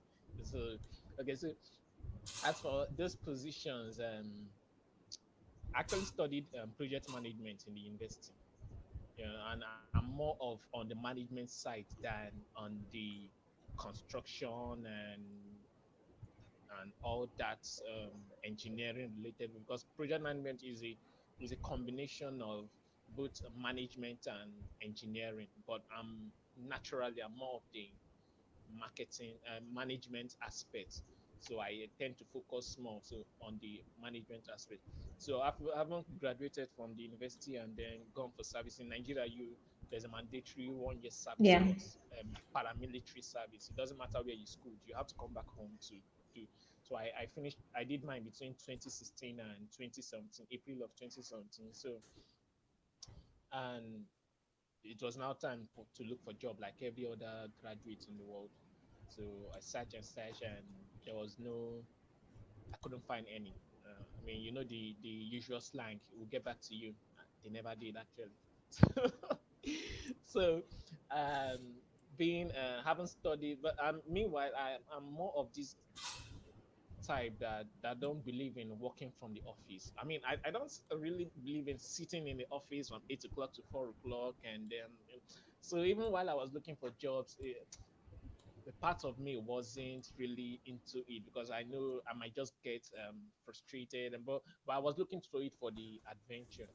So, okay, so as for those positions, I actually studied project management in the university. And I'm more of on the management side than on the construction and all that engineering related, because project management is a combination of both management and engineering. But I'm more of the marketing management aspect. So I tend to focus more so on the management aspect. So I haven't graduated from the university and then gone for service in Nigeria. There's a mandatory 1 year service Yeah. course, paramilitary service. It doesn't matter where you schooled, you have to come back home to do. So I finished. I did mine between 2016 and 2017, April of 2017. So, and it was now time to look for job like every other graduate in the world. So I searched and searched, and there was no, I couldn't find any. I mean, the usual slang. We'll get back to you. They never did actually. So, um, being haven't studied, but meanwhile, I'm more of this type that don't believe in working from the office. I mean, I don't really believe in sitting in the office from 8 o'clock to 4 o'clock, and then so even while I was looking for jobs, the part of me wasn't really into it because I know I might just get frustrated, but I was looking for it for the adventure.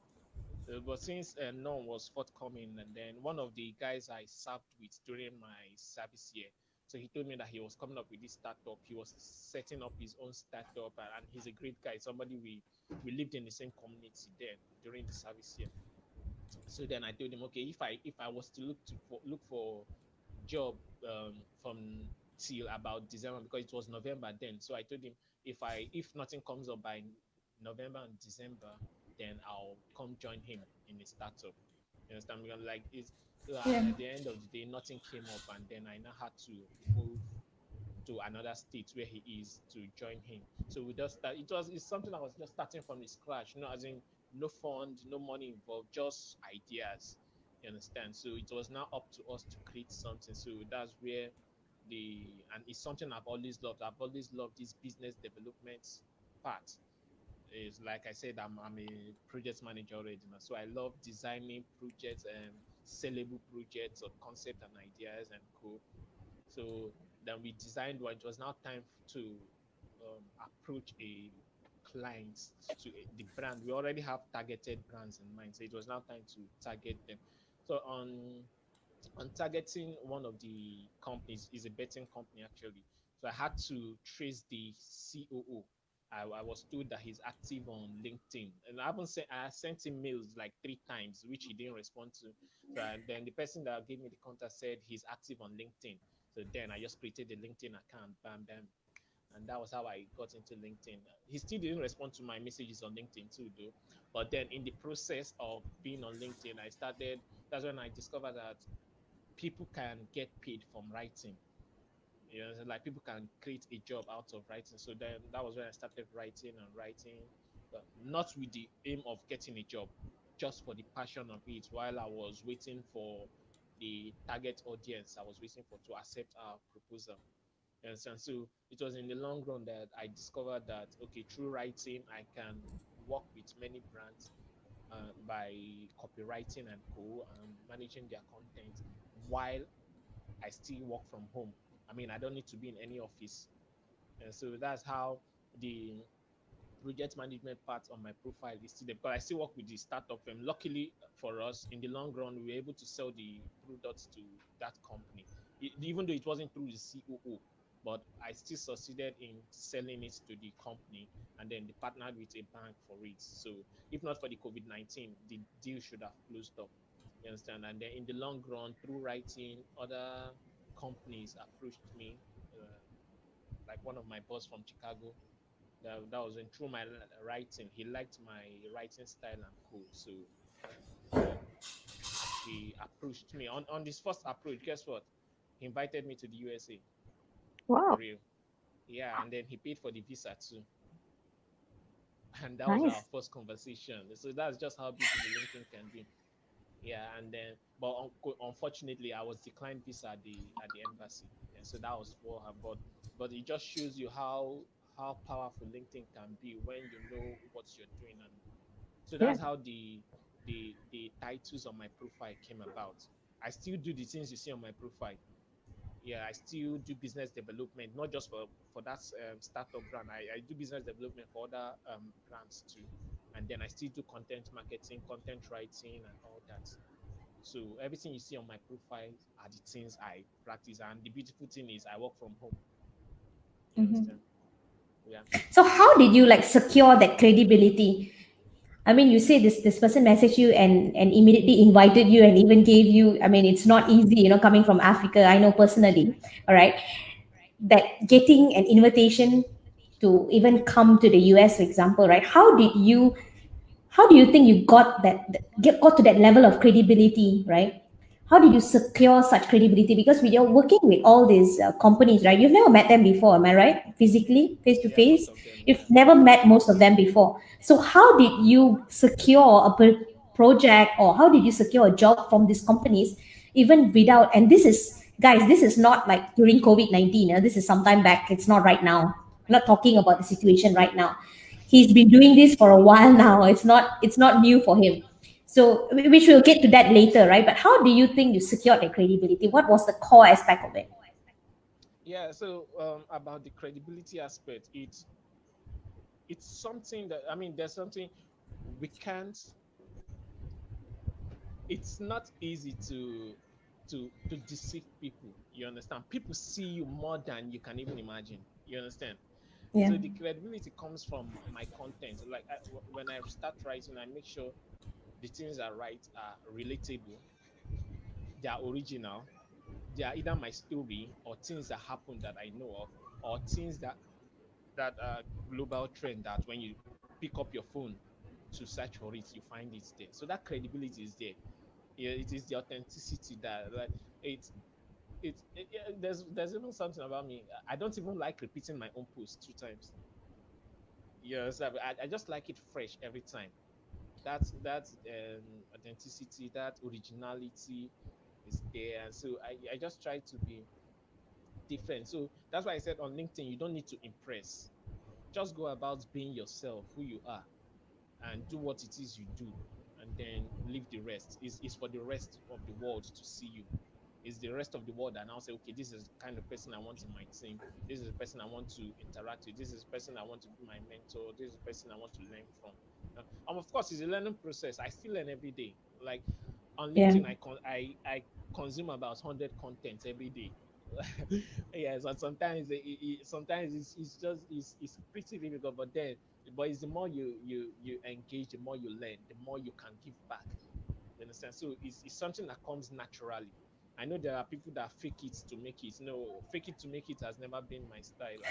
But since none was forthcoming, and then one of the guys I served with during my service year, so he told me that he was coming up with this startup. He was setting up his own startup, and he's a great guy. Somebody we lived in the same community then during the service year. So then I told him, okay, if I was to look for job from till about December, because it was November then. So I told him, if nothing comes up by November and December, then I'll come join him in the startup. You understand? Because like it's Yeah. and at the end of the day, nothing came up, and then I now had to move to another state where he is to join him. So we just start. It's something I was just starting from the scratch. As in no fund, no money involved, just ideas. You understand? So it was now up to us to create something. So that's where and it's something I've always loved. I've always loved this business development part. Is like I said, I'm a project manager already now. So I love designing projects and sellable projects or concept and ideas and co. So then we designed one. It was now time to approach a client to the brand. We already have targeted brands in mind. So it was now time to target them. So on targeting one of the companies is a betting company actually. So I had to trace the COO. I was told that he's active on LinkedIn, and I sent him mails like 3 times, which he didn't respond to. So then the person that gave me the contact said he's active on LinkedIn. So then I just created the LinkedIn account, bam, bam, and that was how I got into LinkedIn. He still didn't respond to my messages on LinkedIn too, though. But then in the process of being on LinkedIn, I started. That's when I discovered that people can get paid from writing. You know, like people can create a job out of writing. So then that was when I started writing and writing, not with the aim of getting a job, just for the passion of it. While I was waiting for the target audience, I was waiting for to accept our proposal. And so it was in the long run that I discovered that okay, through writing, I can work with many brands by copywriting and co and managing their content while I still work from home. I mean, I don't need to be in any office. And so that's how the project management part on my profile is still there, because I still work with the startup firm. Luckily for us, in the long run, we were able to sell the products to that company, even though it wasn't through the COO. But I still succeeded in selling it to the company, and then they partnered with a bank for it. So if not for the COVID-19, the deal should have closed up. You understand? And then in the long run, through writing, other companies approached me, like one of my boss from Chicago. That was in through my writing. He liked my writing style and cool. So then he approached me on this first approach. Guess what? He invited me to the USA for Wow, real. Yeah, and then he paid for the visa too. And that was our nice. first conversation. So that's just how beautiful LinkedIn can be. Yeah, and then but unfortunately, I was declined visa at the embassy, and so that was for her. But it just shows you how powerful LinkedIn can be when you know what you're doing, and so Yeah, that's how the titles on my profile came about. I still do the things you see on my profile. Yeah, I still do business development, not just for that startup brand. I do business development for other brands too, and then I still do content marketing, content writing, and all that. So everything you see on my profile are the things I practice. And the beautiful thing is I work from home. You understand? Yeah. So how did you like secure that credibility? I mean, you say this person messaged you and immediately invited you and even gave you. I mean, it's not easy, coming from Africa. I know personally. All right, that getting an invitation to even come to the US, for example, right? How do you think you got to that level of credibility, right? How did you secure such credibility? Because when you're working with all these companies, right, you've never met them before, am I right? Physically, face to Yeah, most face, of them, you've yeah. never met most of them before. So how did you secure a project, or how did you secure a job from these companies even without? And this is, guys, this is not like during COVID-19. This is sometime back. It's not right now. I'm not talking about the situation right now. He's been doing this for a while now. It's not new for him. So which we'll get to that later, right? But how do you think you secured the credibility? What was the core aspect of it? Yeah, so about the credibility aspect, it's something that, I mean, there's something we can't it's not easy to deceive people. You understand? People see you more than you can even imagine. You understand? Yeah. So the credibility comes from my content. Like when I start writing, I make sure the things I write are relatable, they are original, they are either my story or things that happen that I know of, or things that are global trend that when you pick up your phone to search for it, you find it there. So that credibility is there. Yeah, it is the authenticity that like there's even something about me. I don't even like repeating my own post 2 times. Yes, I just like it fresh every time. authenticity, that originality is there. And so I just try to be different. So that's why I said on LinkedIn, you don't need to impress. Just go about being yourself, who you are, and do what it is you do, and then leave the rest. Is for the rest of the world to see you. Is the rest of the world that now say, okay, this is the kind of person I want in my team. This is the person I want to interact with. This is the person I want to be my mentor. This is the person I want to learn from. Of course, it's a learning process. I still learn every day. Like on Yeah. LinkedIn, I consume about 100 contents every day. Yeah, so sometimes sometimes it's pretty difficult, but it's the more you engage, the more you learn, the more you can give back. You understand? So it's something that comes naturally. I know there are people that fake it to make it. No, fake it to make it has never been my style.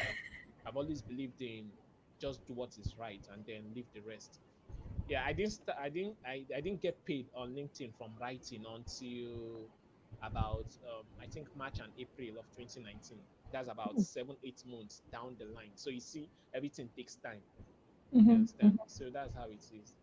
I've always believed in just do what is right and then leave the rest. Yeah, I didn't get paid on LinkedIn from writing until about I think March and April of 2019. That's about 7 8 months down the line. So you see, everything takes time. You understand? So that's how it is.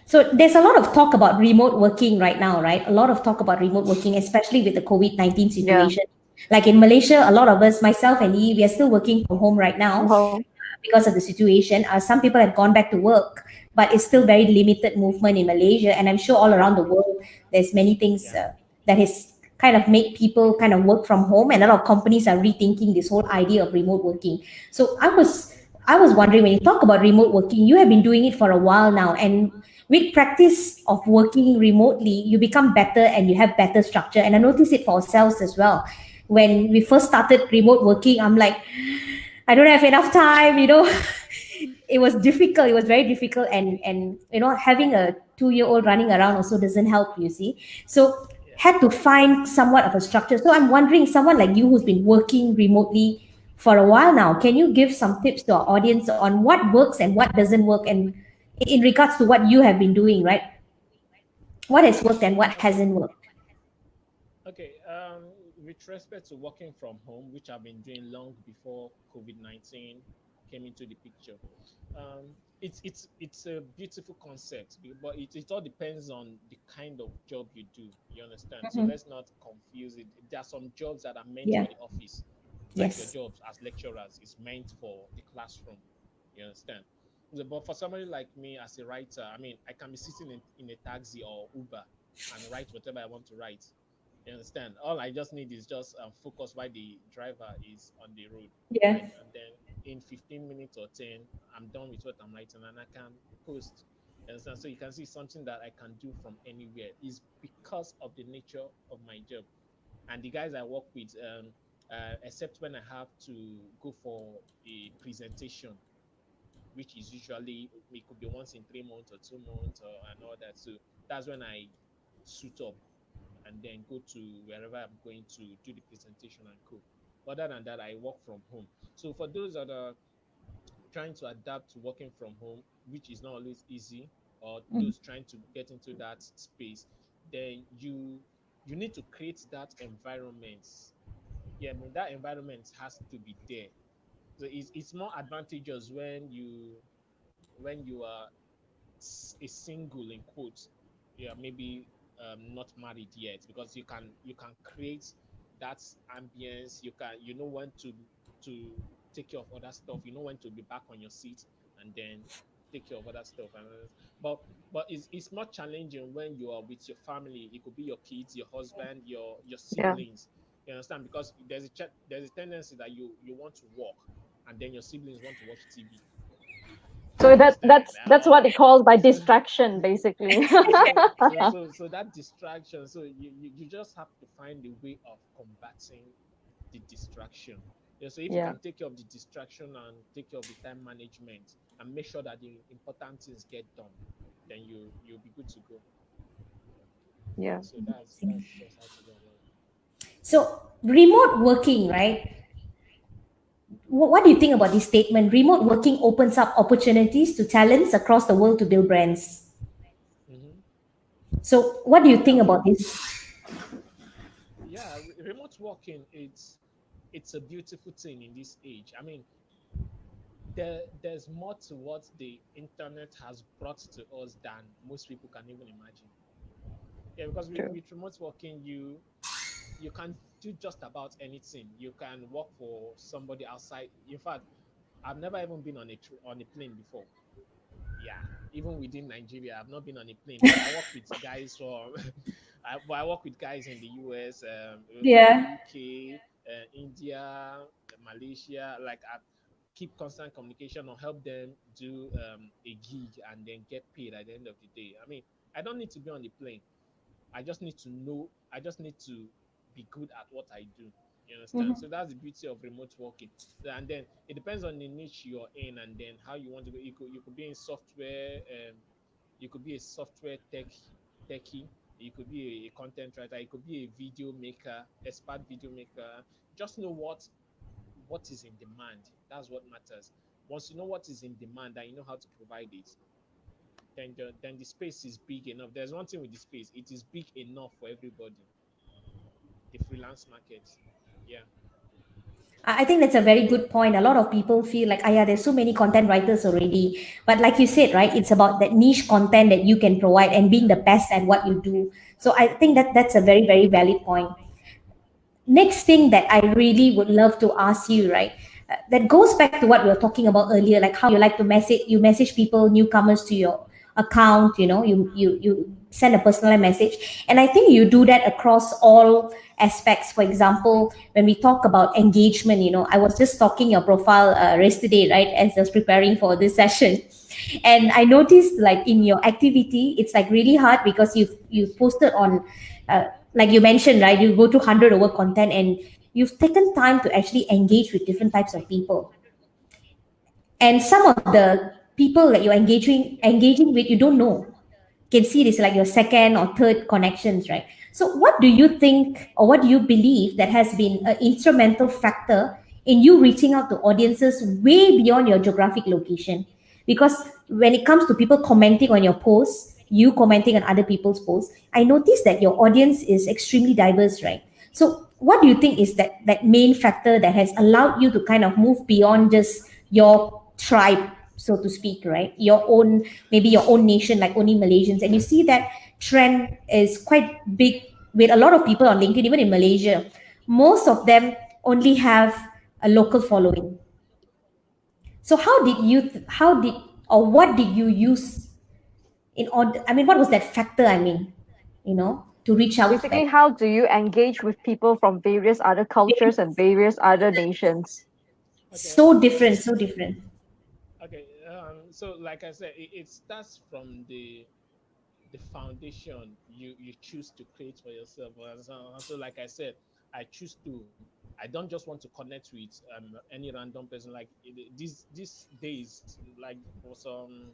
So there's a lot of talk about remote working right now, right? A lot of talk about remote working, especially with the COVID-19 Yeah. situation. Like in Malaysia, a lot of us, myself and Yi, we are still working from home right now From home. because of the situation. Some people have gone back to work, but it's still very limited movement in Malaysia. And I'm sure all around the world, there's many things Yeah. that has kind of made people kind of work from home. And a lot of companies are rethinking this whole idea of remote working. So I was wondering, when you talk about remote working, you have been doing it for a while now, and with practice of working remotely, you become better and you have better structure. And I notice it for ourselves as well. When we first started remote working, I'm like, I don't have enough time, it was difficult. It was very difficult, and having a 2-year old running around also doesn't help, you see. So Yeah. had to find somewhat of a structure. So I'm wondering, someone like you who's been working remotely for a while now, can you give some tips to our audience on what works and what doesn't work, and in regards to what you have been doing, right? What has worked and what Okay. hasn't worked? Okay. With respect to working from home, which I've been doing long before COVID-19 came into the picture, it's a beautiful concept, but it all depends on the kind of job you do. You understand? So Mhm. let's not confuse it. There are some jobs that are meant Yeah. for the office, like your Yes. jobs as lecturers is meant for the classroom. You understand? But for somebody like me as a writer, I mean, I can be sitting in a taxi or Uber and write whatever I want to write. You understand? All I just need is just focus while the driver is on the road, Yeah. right? And then in 15 minutes or 10, I'm done with what I'm writing and I can post. You understand? So you can see something that I can do from anywhere is because of the nature of my job. And the guys I work with, except when I have to go for a presentation, which is usually it could be once in 3 months or 2 months and all that. So that's when I suit up and then go to wherever I'm going to do the presentation and co. Other than that, I work from home. So for those that are trying to adapt to working from home, which is not always easy, or those trying to get into that space, then you need to create that environment. Yeah, I mean that environment has to be there. So it's more advantageous when you are a single in quotes, yeah, maybe not married yet, because you can create that ambience. You know when to take care of other stuff. You know when to be back on your seat and then take care of other stuff. And but it's more challenging when you are with your family. It could be your kids, your husband, your Yeah. siblings. You understand? Because there's a tendency that you want to walk and then your siblings want to watch TV. You So that understand? that's that's what it calls by distraction, basically. So that distraction. So you just have to find a way of combating the distraction. Yeah, so if you Yeah. can take care of the distraction and take care of the time management and make sure that the important things get done, then you'll be good to go. Yeah, Yeah. so that's just how to go about it. So remote working, right? What do you think about this statement? Remote working opens up opportunities to talents across the world to build brands. Hmm. So what do you Yeah, think about this? remote working, it's a beautiful thing in this age. I mean, there's more to what the internet has brought to us than most people can even imagine. Yeah, because True. with remote working, you can do just about anything. You can work for somebody outside. In fact, I've never even been on on a plane before. Yeah, even within Nigeria, I've not been on a plane, but I work with guys from I work with guys in the US, Yeah. UK, India, Malaysia. Like I keep constant communication or help them do a gig and then get paid at the end of the day. I mean, I don't need to be on the plane. I just need to know. I just need to be good at what I do. You understand? So that's the beauty of remote working. And then it depends on the niche you're in, and then how you want to go. You could be in software. You could be a software techie. You could be a content writer. You could be a video maker, expert video maker. Just know what is in demand. That's what matters. Once you know what is in demand and you know how to provide it, then the space is big enough. There's one thing with the space, it is big enough for everybody. The freelance market. Yeah. I think that's a very good point. A lot of people feel like, ah, yeah, there's so many content writers already. But like you said, right, it's about that niche content that you can provide and being the best at what you do. So I think that that's a very, very valid point. Next thing that I really would love to ask you, right? That goes back to what we were talking about earlier, like how you like to message people, newcomers to your account. You send a personalized message, and I think you do that across all aspects. For example, when we talk about engagement, I was just stalking your profile yesterday, right, as I was preparing for this session, and I noticed like in your activity, it's like really hard because you've posted on like you mentioned, right, you go to 100 over content, and you've taken time to actually engage with different types of people, and some of the people that you're engaging with, you don't know. You can see this like your second or third connections, right? So what do you think, or what do you believe that has been an instrumental factor in you reaching out to audiences way beyond your geographic location? Because when it comes to people commenting on your posts, you commenting on other people's posts, I noticed that your audience is extremely diverse, right? So what do you think is that main factor that has allowed you to kind of move beyond just your tribe, so to speak, right? Your own, maybe your own nation, like only Malaysians. And you see that trend is quite big with a lot of people on LinkedIn, even in Malaysia. Most of them only have a local following. So how did, or what did you use in order, I mean, what was that factor, I mean, to reach out Basically, back? how do you engage with people from various other cultures and various other nations? Okay. So different, so different. Okay. So like I said, it starts from the foundation you choose to create for yourself. So like I said, I choose to. I don't just want to connect with any random person. Like these days, like for some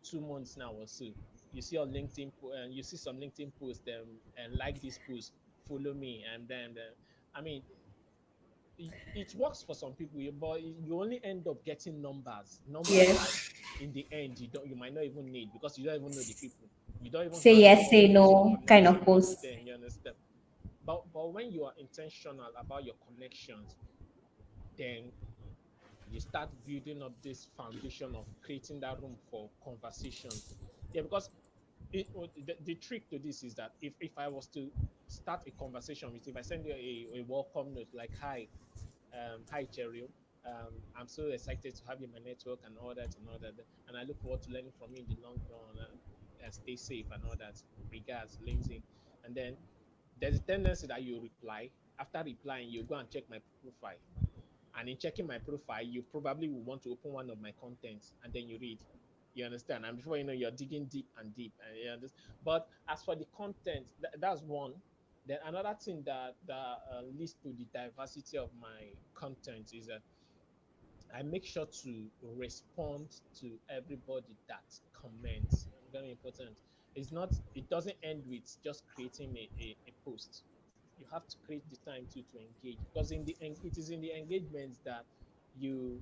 2 months now or so, you see on LinkedIn, and you see some LinkedIn posts, and like this post, follow me, and then I mean, it works for some people, but you only end up getting numbers that Yes. in the end you might not even need, because you don't even know the people. You don't even Say have yes, say all those no kind of connections. post. Then you understand. But when you are intentional about your connections, then you start building up this foundation of creating that room for conversations. Yeah, because the trick to this is that if I was to start a conversation with, if I send you a welcome note like, hi Cheryl, I'm so excited to have you in my network and all that, and I look forward to learning from you in the long run, and stay safe and all that. Regards, Lindsay. And then there's a tendency that you reply. After replying, you go and check my profile, and in checking my profile, you probably will want to open one of my contents, and then you read. You understand? And before you know, you're digging deep and deep. And you understand? But as for the content, that's one. Then another thing that leads to the diversity of my content is that I make sure to respond to everybody that comments. Very important. It doesn't end with just creating a post. You have to create the time to engage, because it is in the engagements that you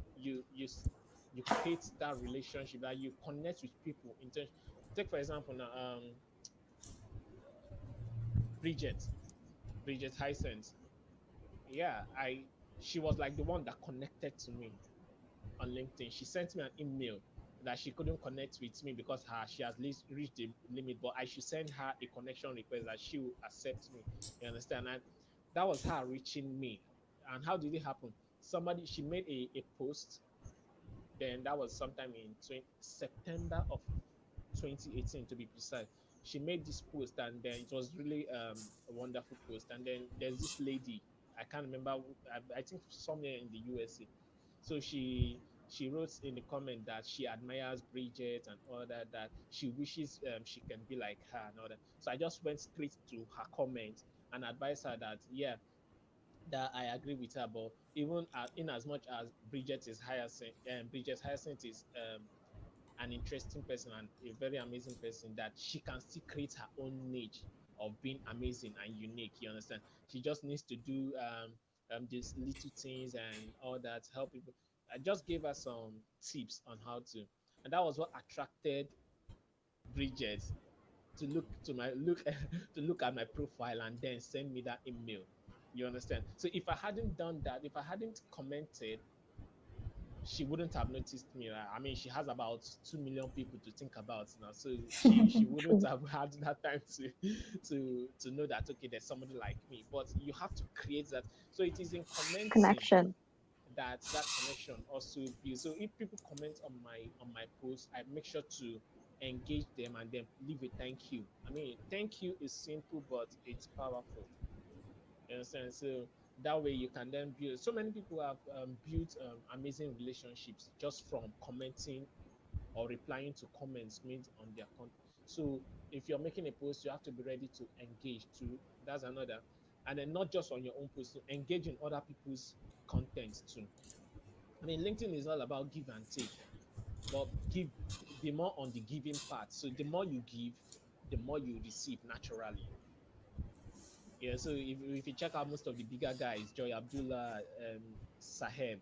create that relationship, that you connect with people. Take for example now, Bridget, Bridget Hisense. Yeah, I she was like the one that connected to me on LinkedIn. She sent me an email that she couldn't connect with me because she has reached the limit, but I should send her a connection request that she will accept me. You understand? And that was her reaching me. And how did it happen? Somebody, she made a post. Then that was sometime in September of 2018 to be precise. She made this post, and then it was really a wonderful post. And then there's this lady, I can't remember, I think somewhere in the USA. So she wrote in the comment that she admires Bridget and all that, that she wishes she can be like her and all that. So I just went straight to her comment and advised her that, yeah, that I agree with her. But even in as much as Bridget Hyacinth is an interesting person and a very amazing person, that she can still create her own niche of being amazing and unique. You understand? She just needs to do these little things and all that, help people. I just gave her some tips on how to, and that was what attracted Bridget to look to look at my profile and then send me that email. You understand? So if I hadn't done that, if I hadn't commented, she wouldn't have noticed me. Right? I mean, she has about 2 million people to think about now, so she wouldn't True. have had that time to to know that, okay, there's somebody like me. But you have to create that. So it is in commenting Connection. that that connection also builds. So if people comment on my post, I make sure to engage them and then leave a thank you. I mean, thank you is simple, but it's powerful. You understand? So that way you can then build. So many people have built amazing relationships just from commenting or replying to comments made on their content. So if you're making a post, you have to be ready to engage too. That's another. And then not just on your own post, to engage in other people's content too. I mean, LinkedIn is all about give and take, but be more on the giving part. So the more you give, the more you receive naturally. Yeah, so if you check out most of the bigger guys, Joy Abdullah, Saheb,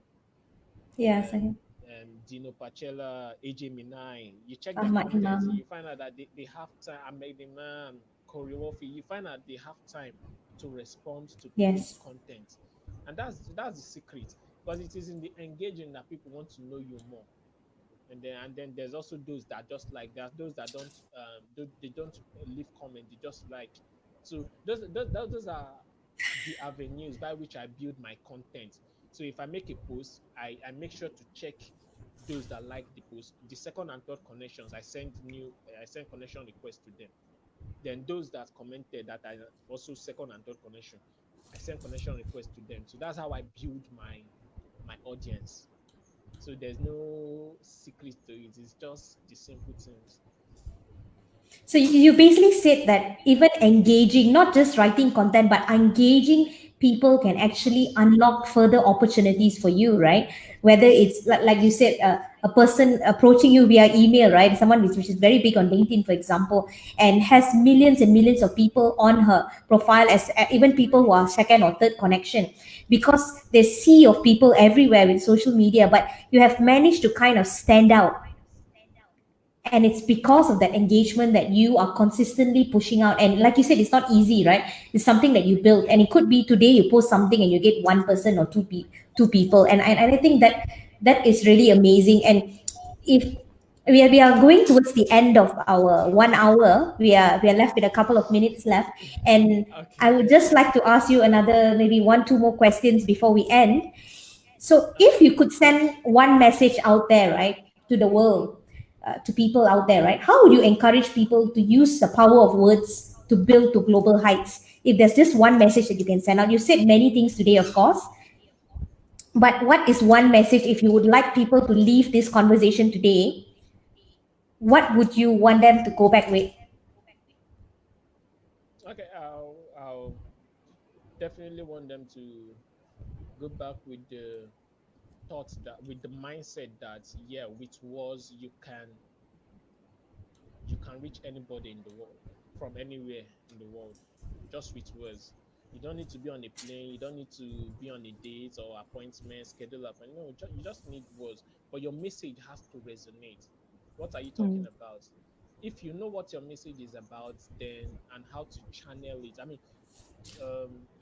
Yes, um, Dino Pachela, AJ Minai, you check their Ahmad content, Imam. you find out that they have time. I made the man, Corey Wolfie, you find out they have time to respond to people's Yes. content. And that's the secret, because it is in the engaging that people want to know you more. And then there's also those that just like that, those that don't they don't leave comment, they just like. So those are the avenues by which I build my content. So if I make a post, I make sure to check those that like the post. The second and third connections, I send connection requests to them. Then those that commented, that I also second and third connection, I send connection requests to them. So that's how I build my audience. So there's no secret to it. It's just the simple things. So you basically said that even engaging, not just writing content, but engaging people can actually unlock further opportunities for you, right? Whether it's like you said, a person approaching you via email, right? Someone which is very big on LinkedIn, for example, and has millions and millions of people on her profile, as even people who are second or third connection, because there's sea of people everywhere with social media, but you have managed to kind of stand out, and it's because of that engagement that you are consistently pushing out. And like you said, it's not easy, right? It's something that you build, Yeah. and it could be today you post something and you get one person or two people, and I think that that is really amazing. And if we are going towards the end of our 1 hour, we are left with a couple of minutes left, and I Okay. would just like to ask you another maybe one two more questions before we end. So if Okay. you could send one message out there, right, to the world, to people out there, right, how would you encourage people to use the power of words to build to global heights? If there's just one message that you can send out, you said many things today, of course, but what is one message if you would like people to leave this conversation today? What would you want them to go back with? Okay. I'll definitely want them to go back with the thoughts, that with the mindset that, yeah, with words you can reach anybody in the world, from anywhere in the world, just with words. You don't need to be on a plane. You don't need to be on a date or appointment, schedule up. And no, you just need words. But your message has to resonate. What are you talking Mm. about? If you know what your message is about, then and how to channel it. I mean,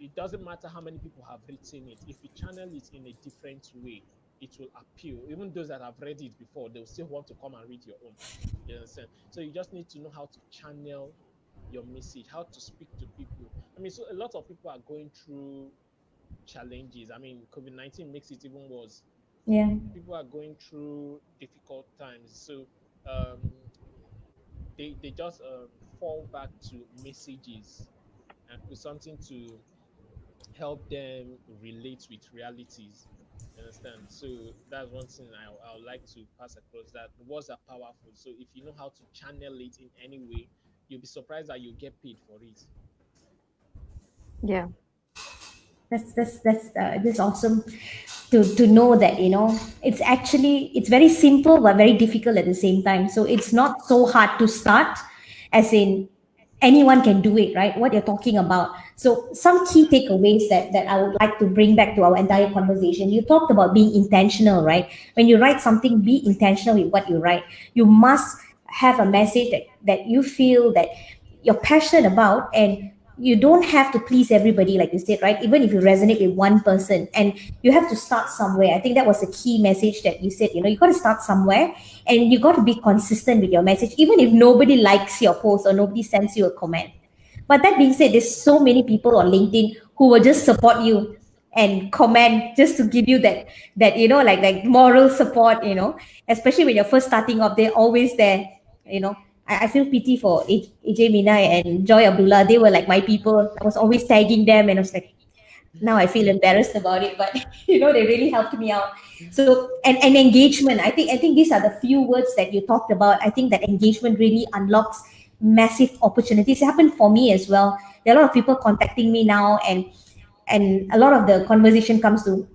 it doesn't matter how many people have written it. If you channel it in a different way, it will appeal. Even those that have read it before, they'll still want to come and read your own. You understand? So you just need to know how to channel your message, how to speak to people. I mean, so a lot of people are going through challenges. I mean, COVID-19 makes it even worse. Yeah. People are going through difficult times. So um, they just fall back to messages and with something to help them relate with realities. You understand? So that's one thing I would like to pass across, that words are powerful. So if you know how to channel it in any way, you'll be surprised that you get paid for it. Yeah. That's awesome to know that, it's actually, it's very simple but very difficult at the same time. So it's not so hard to start, as in anyone can do it, right? What you're talking about. So some key takeaways that I would like to bring back to our entire conversation. You talked about being intentional, right? When you write something, be intentional with what you write. You must have a message that you feel that you're passionate about, and you don't have to please everybody, like you said, right? Even if you resonate with one person, and you have to start somewhere. I think that was a key message that you said. You got to start somewhere, and you got to be consistent with your message, even if nobody likes your post or nobody sends you a comment. But that being said, there's so many people on LinkedIn who will just support you and comment just to give you that like moral support. Especially when you're first starting off, they're always there. I feel pity for AJ Minai and Joy Abdullah. They were like my people. I was always tagging them, and I was like, now I feel embarrassed about it, but they really helped me out. So, and engagement. I think these are the few words that you talked about. I think that engagement really unlocks massive opportunities. It happened for me as well. There are a lot of people contacting me now, and a lot of the conversation comes to,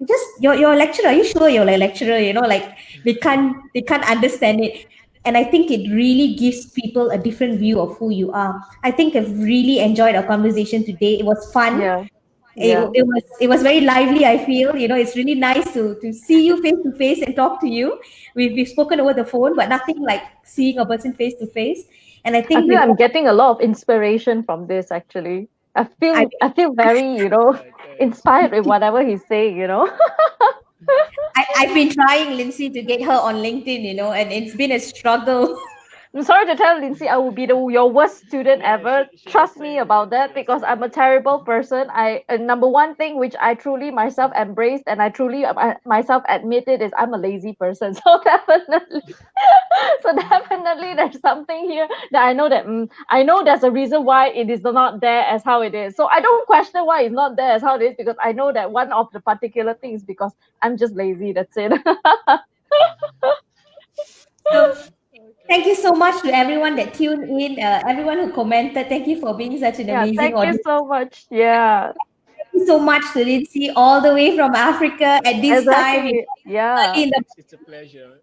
just you're a lecturer. Are you sure you're a lecturer? Like they can't understand it. And I think it really gives people a different view of who you are. I think I've really enjoyed our conversation today. It was fun. Yeah. it, Yeah. it was very lively. I feel, it's really nice to see you face to face and talk to you. We've spoken over the phone, but nothing like seeing a person face to face. And I I think feel we've I'm getting a lot of inspiration from this actually. I I, feel I feel very, Okay. inspired with whatever he's saying. I've been trying, Lindsay, to get her on LinkedIn, and it's been a struggle. I'm sorry to tell Lindsay, I will be your worst student Yeah, ever. she was Trust me saying it. about She that was because saying I'm a it. terrible person. Number one thing which I truly myself embraced and I truly myself admitted is I'm a lazy person. So definitely there's something here that I know that I know there's a reason why it is not there as how it is. So I don't question why it's not there as how it is because I know that one of the particular things because I'm just lazy. That's it. So thank Okay. you so much to everyone that tuned in, everyone who commented. Thank you for being such an Yeah, amazing thank you audience. so much. Yeah, Thank you so much to Lindsay, all the way from Africa at this time, exactly. Yeah. early in the. It's a pleasure.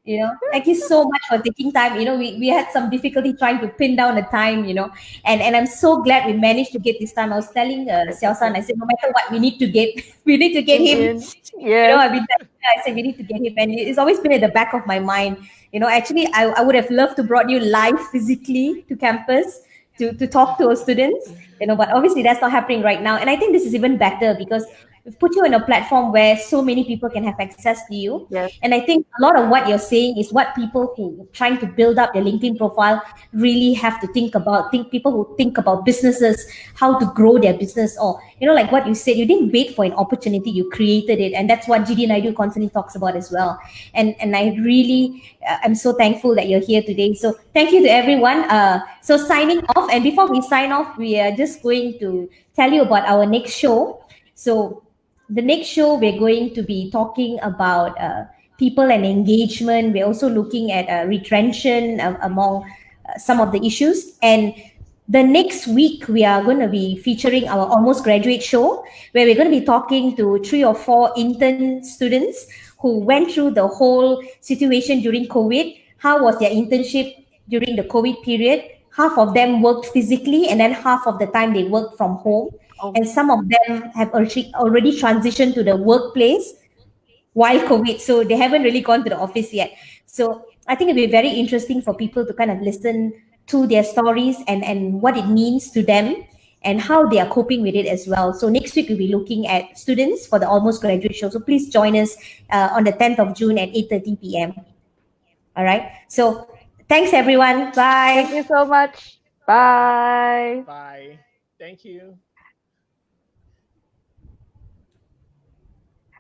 Thank you so much for taking time. We had some difficulty trying to pin down the time, and I'm so glad we managed to get this time. I was telling It's Xiao San, okay. I said, no matter what, we need to get we need to get In him. in yes. I said we need to get him, and it's always been at the back of my mind. Actually, I would have loved to brought you live physically to campus to talk to our students, but obviously that's not happening right now. And I think this is even better because Yeah. we've put you in a platform where so many people can have access to you. Yes. And I think a lot of what you're saying is what people who are trying to build up their LinkedIn profile really have to think about. Think people who think about businesses, how to grow their business, or like what you said, you didn't wait for an opportunity, you created it, and that's what GD Naidu constantly talks about as well. And I really, I'm so thankful that you're here today. So thank you to everyone. So signing off, and before we sign off, we are just going to tell you about our next show. So the next show we're going to be talking about people and engagement. We're also looking at retrenchment among some of the issues. And the next week we are going to be featuring our almost graduate show, where we're going to be talking to 3 or 4 intern students who went through the whole situation during COVID. How was their internship during the COVID period? Half of them worked physically, and then half of the time they worked from home, Oh, and some of them have already transitioned to the workplace while COVID. So they haven't really gone to the office yet. So I think it'd be very interesting for people to kind of listen to their stories and what it means to them. and how they are coping with it as well. So next week we'll be looking at students for the Almost Graduate Show. So please join us on the 10th of June at 8:30 p.m. All right. So thanks everyone. Thank Bye. you so much. Bye. Bye. Thank you.